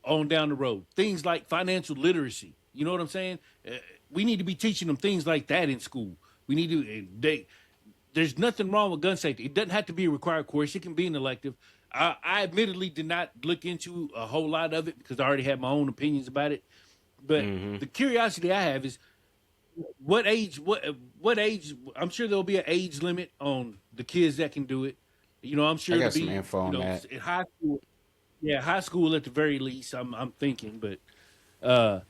on down the road. Things like financial literacy. You know what I'm saying? We need to be teaching them things like that in school. We need to. There's nothing wrong with gun safety. It doesn't have to be a required course. It can be an elective. I admittedly did not look into a whole lot of it because I already had my own opinions about it. But the curiosity I have is, what age? What age? I'm sure there'll be an age limit on the kids that can do it. I'm sure I it'll got some be, info on that. in high school. Yeah, high school at the very least. I'm thinking, but uh,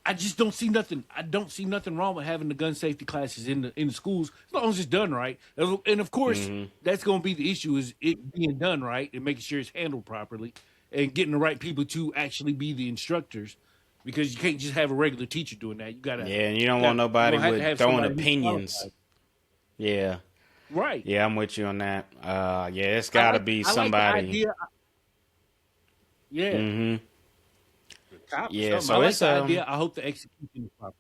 I just don't see nothing. I don't see nothing wrong with having the gun safety classes in the schools as long as it's done right. And of course, Hmm. that's going to be the issue: is it being done right and making sure it's handled properly, and getting the right people to actually be the instructors. Because you can't just have a regular teacher doing that. Yeah, and you don't You're want nobody gonna have to with have throwing somebody who's opinions. qualified. Yeah, Right. yeah, I'm with you on that. Yeah, it's got to be I like the somebody. idea. Yeah, Hmm. the cop or Yeah, something. I so like it's the idea. I hope the execution is proper.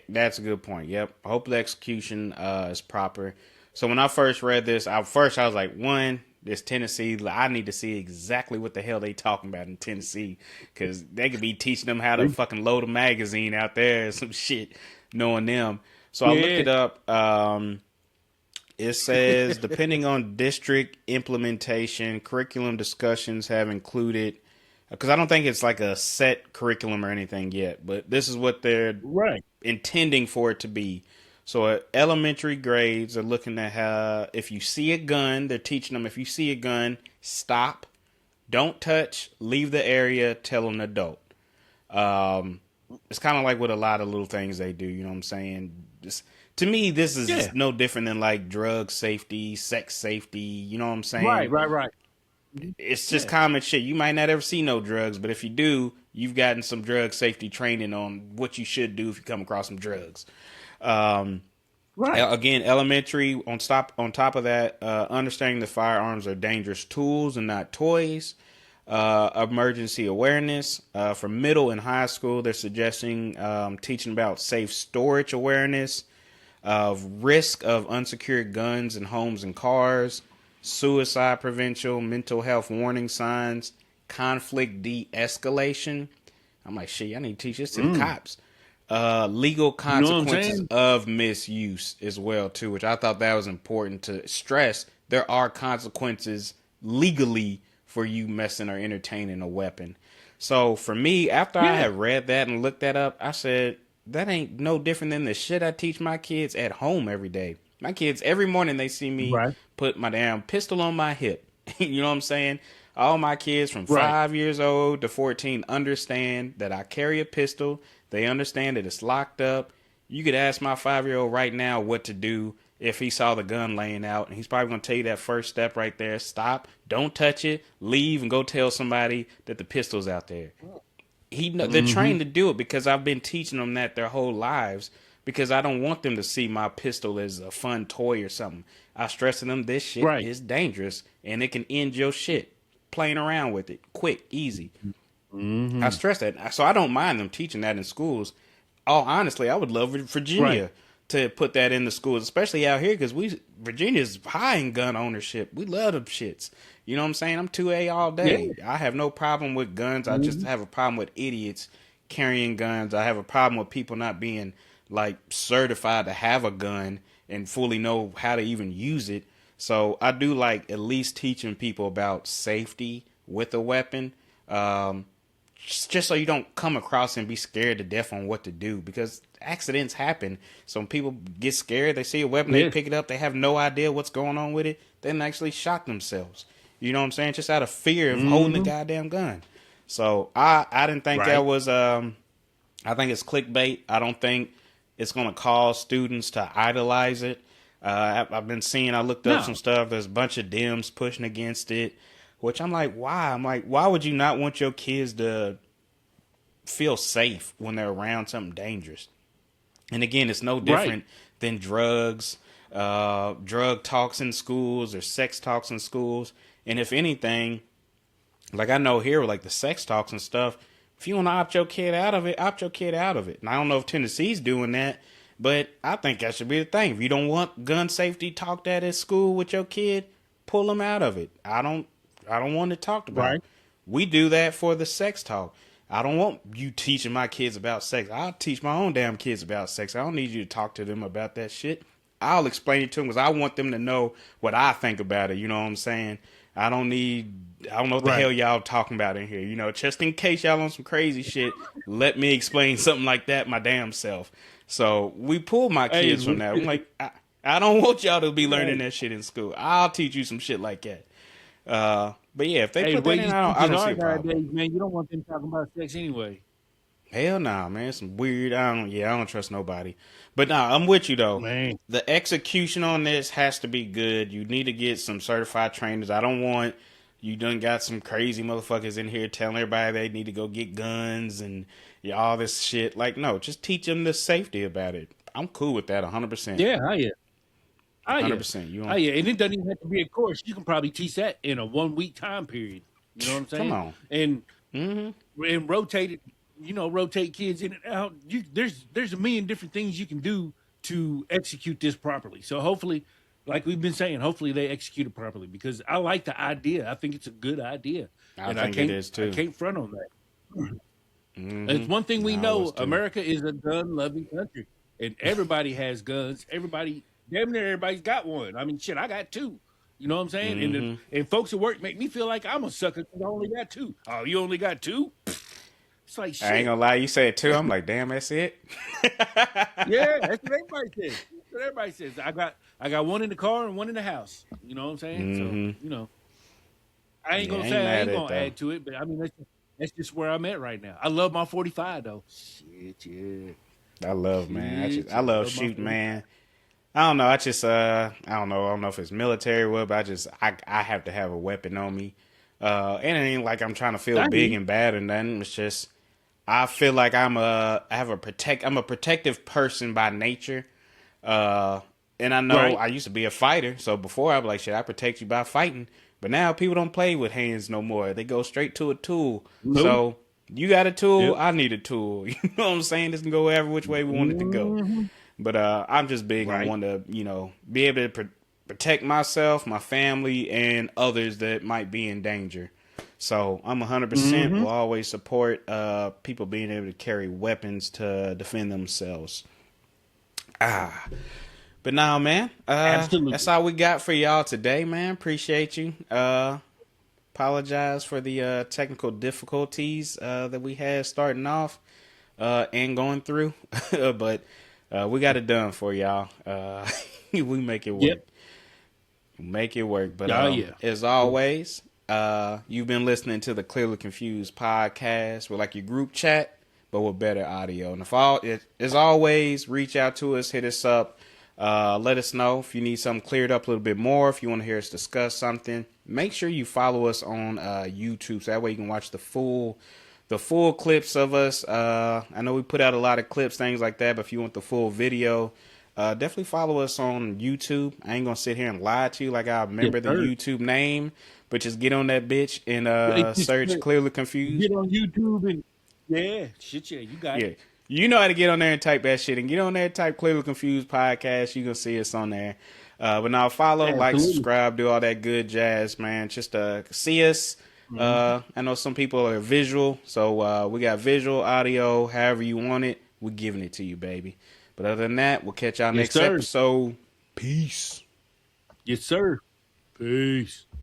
that's a good point. Yep, I hope the execution is proper. So when I first read this, I was like, one, this Tennessee, I need to see exactly what the hell they talking about in Tennessee, because they could be teaching them how to fucking load a magazine out there or some shit, knowing them. So I looked Yeah. it up. It says, depending on district implementation, curriculum discussions have included, because I don't think it's like a set curriculum or anything yet, but this is what they're Right. intending for it to be. So elementary grades are looking at how, if you see a gun, they're teaching them, if you see a gun, stop, don't touch, leave the area, tell an adult. Um, it's kind of like with a lot of little things they do. You know what I'm saying? Just, to me, this Yeah. is no different than like drug safety, sex safety. You know what I'm Right. saying? Right. Mhm. It's just Yeah. common shit. You might not ever see no drugs, but if you do, you've gotten some drug safety training on what you should do if you come across some drugs. Um, Right. Again, elementary on top of that, understanding that firearms are dangerous tools and not toys. Emergency awareness for middle and high school. They're suggesting teaching about safe storage awareness, of risk of unsecured guns in homes and cars, suicide prevention, mental health warning signs, conflict de-escalation. I'm like, shit, I need to teach this to the Mm. cops. Legal You know what I'm consequences saying? of misuse as well too, which I thought that was important to stress. There are consequences legally for you messing or entertaining a weapon. So for me, after I Yeah. had read that and looked that up, I said that ain't no different than the shit I teach my kids at home every day. My kids every morning they see me Right. put my damn pistol on my hip. You know what I'm saying? All my kids from Right. 5 years old to 14 understand that I carry a pistol. They understand that it's locked up. You could ask my 5-year-old right now what to do if he saw the gun laying out, and he's probably going to tell you that first step right there. Stop, don't touch it, leave, and go tell somebody that the pistol's out there. They're Hmm. trained to do it because I've been teaching them that their whole lives, because I don't want them to see my pistol as a fun toy or something. I stress to them this shit Right. is dangerous and it can end your shit playing around with it quick, easy. I Hmm. stress that. So I don't mind them teaching that in schools. Oh, honestly, I would love Right. Virginia to put that in the schools, especially out here, because Virginia's high in gun ownership. We love them shits. You know what I'm saying? I'm 2A all Yeah. day. I have no problem with guns. I just Hmm. have a problem with idiots carrying guns. I have a problem with people not being like certified to have a gun and fully know how to even use it. So I do like at least teaching people about safety with a weapon. Um, just so you don't come across and be scared to death on what to do, because accidents happen. So when people get scared, they see a weapon, they Yeah. pick it up, they have no idea what's going on with it, then actually shock themselves. You know what I'm saying? Just out of fear of holding the Hmm. goddamn gun. So I didn't think that Right. was I think it's clickbait. I don't think it's going to cause students to idolize it. I've been seeing, I looked up some No. stuff. There's a bunch of Dems pushing against it, which I'm like, why? I'm like, why would you not want your kids to feel safe when they're around something dangerous? And again, it's no Right. different than drugs, drug talks in schools or sex talks in schools. And if anything, like I know here, like the sex talks and stuff, if you want to opt your kid out of it, opt your kid out of it. And I don't know if Tennessee's doing that, but I think that should be the thing. If you don't want gun safety talked at school with your kid, pull them out of it. I don't want it talked about. Right. We do that for the sex talk. I don't want you teaching my kids about sex. I'll teach my own damn kids about sex. I don't need you to talk to them about that shit. I'll explain it to them because I want them to know what I think about it. You know what I'm saying? I don't need, I don't know what the Right. hell y'all talking about in here. Just in case y'all on some crazy shit, let me explain something like that my damn self. So we pulled my kids from that. I'm like, I don't want y'all to be learning that shit in school. I'll teach you some shit like that. But yeah, if they Hey, put the way that in, these I kids don't see are a problem. nowadays, man, you don't want them talking about sex anyway. Hell nah, man. Some weird. I don't trust nobody. But nah, I'm with you though. Man. The execution on this has to be good. You need to get some certified trainers. I don't want you done got some crazy motherfuckers in here telling everybody they need to go get guns and all this shit. Like, no, just teach them the safety about it. I'm cool with that 100%. Yeah, oh yeah. 100%. You Oh yeah, and it doesn't even have to be a course. You can probably teach that in a 1 week time period. You know what I'm saying? Come on. And rotate it, rotate kids in and out. There's a million different things you can do to execute this properly. So hopefully, like we've been saying, hopefully they execute it properly because I like the idea. I think it's a good idea. I think it is too. I can't front on that. It's one thing we know: America is a gun-loving country, and everybody has guns. Damn near everybody's got one. I mean, shit, I got two. You know what I'm saying? And folks at work make me feel like I'm a sucker because I only got two. Oh, you only got two? It's like shit. I ain't gonna lie, you said two. I'm like, damn, that's it. Yeah, that's what everybody says. That's what everybody says. I got one in the car and one in the house. You know what I'm saying? So I ain't gonna say I ain't gonna add to it, but I mean that's just where I'm at right now. I love my 45 though. Shit, yeah. I love shooting, man. I don't know. I don't know. I don't know if it's military or what, but I have to have a weapon on me. And it ain't like I'm trying to feel big and bad or nothing. It's just I feel like I'm a protective person by nature. And I know I used to be a fighter, so before I'd be like, shit, I protect you by fighting. But now people don't play with hands no more. They go straight to a tool. Nope. So you got a tool, I need a tool. You know what I'm saying? This can go every which way we want it to go. But I'm just big on wanting to, be able to protect myself, my family, and others that might be in danger. So I'm 100% will always support people being able to carry weapons to defend themselves. But now, man, that's all we got for y'all today, man. Appreciate you. Apologize for the technical difficulties that we had starting off and going through. But we got it done for y'all. We make it work. Yep. Make it work. But as always, you've been listening to the Clearly Confused podcast with like your group chat, but with better audio. And as always, reach out to us, hit us up. Let us know if you need something cleared up a little bit more. If you want to hear us discuss something, make sure you follow us on YouTube. So that way you can watch the full clips of us. I know we put out a lot of clips, things like that. But if you want the full video, definitely follow us on YouTube. I ain't going to sit here and lie to you like I remember the YouTube name. But just get on that bitch and search Clearly Confused. Get on YouTube and you got it. You know how to get on there and type that shit and get on there and type Clearly Confused podcast. You can see us on there. But now follow, like, subscribe, do all that good jazz, man. Just see us. I know some people are visual, so we got visual, audio, however you want it. We're giving it to you, baby. But other than that, we'll catch y'all next episode. Peace. Yes, sir. Peace.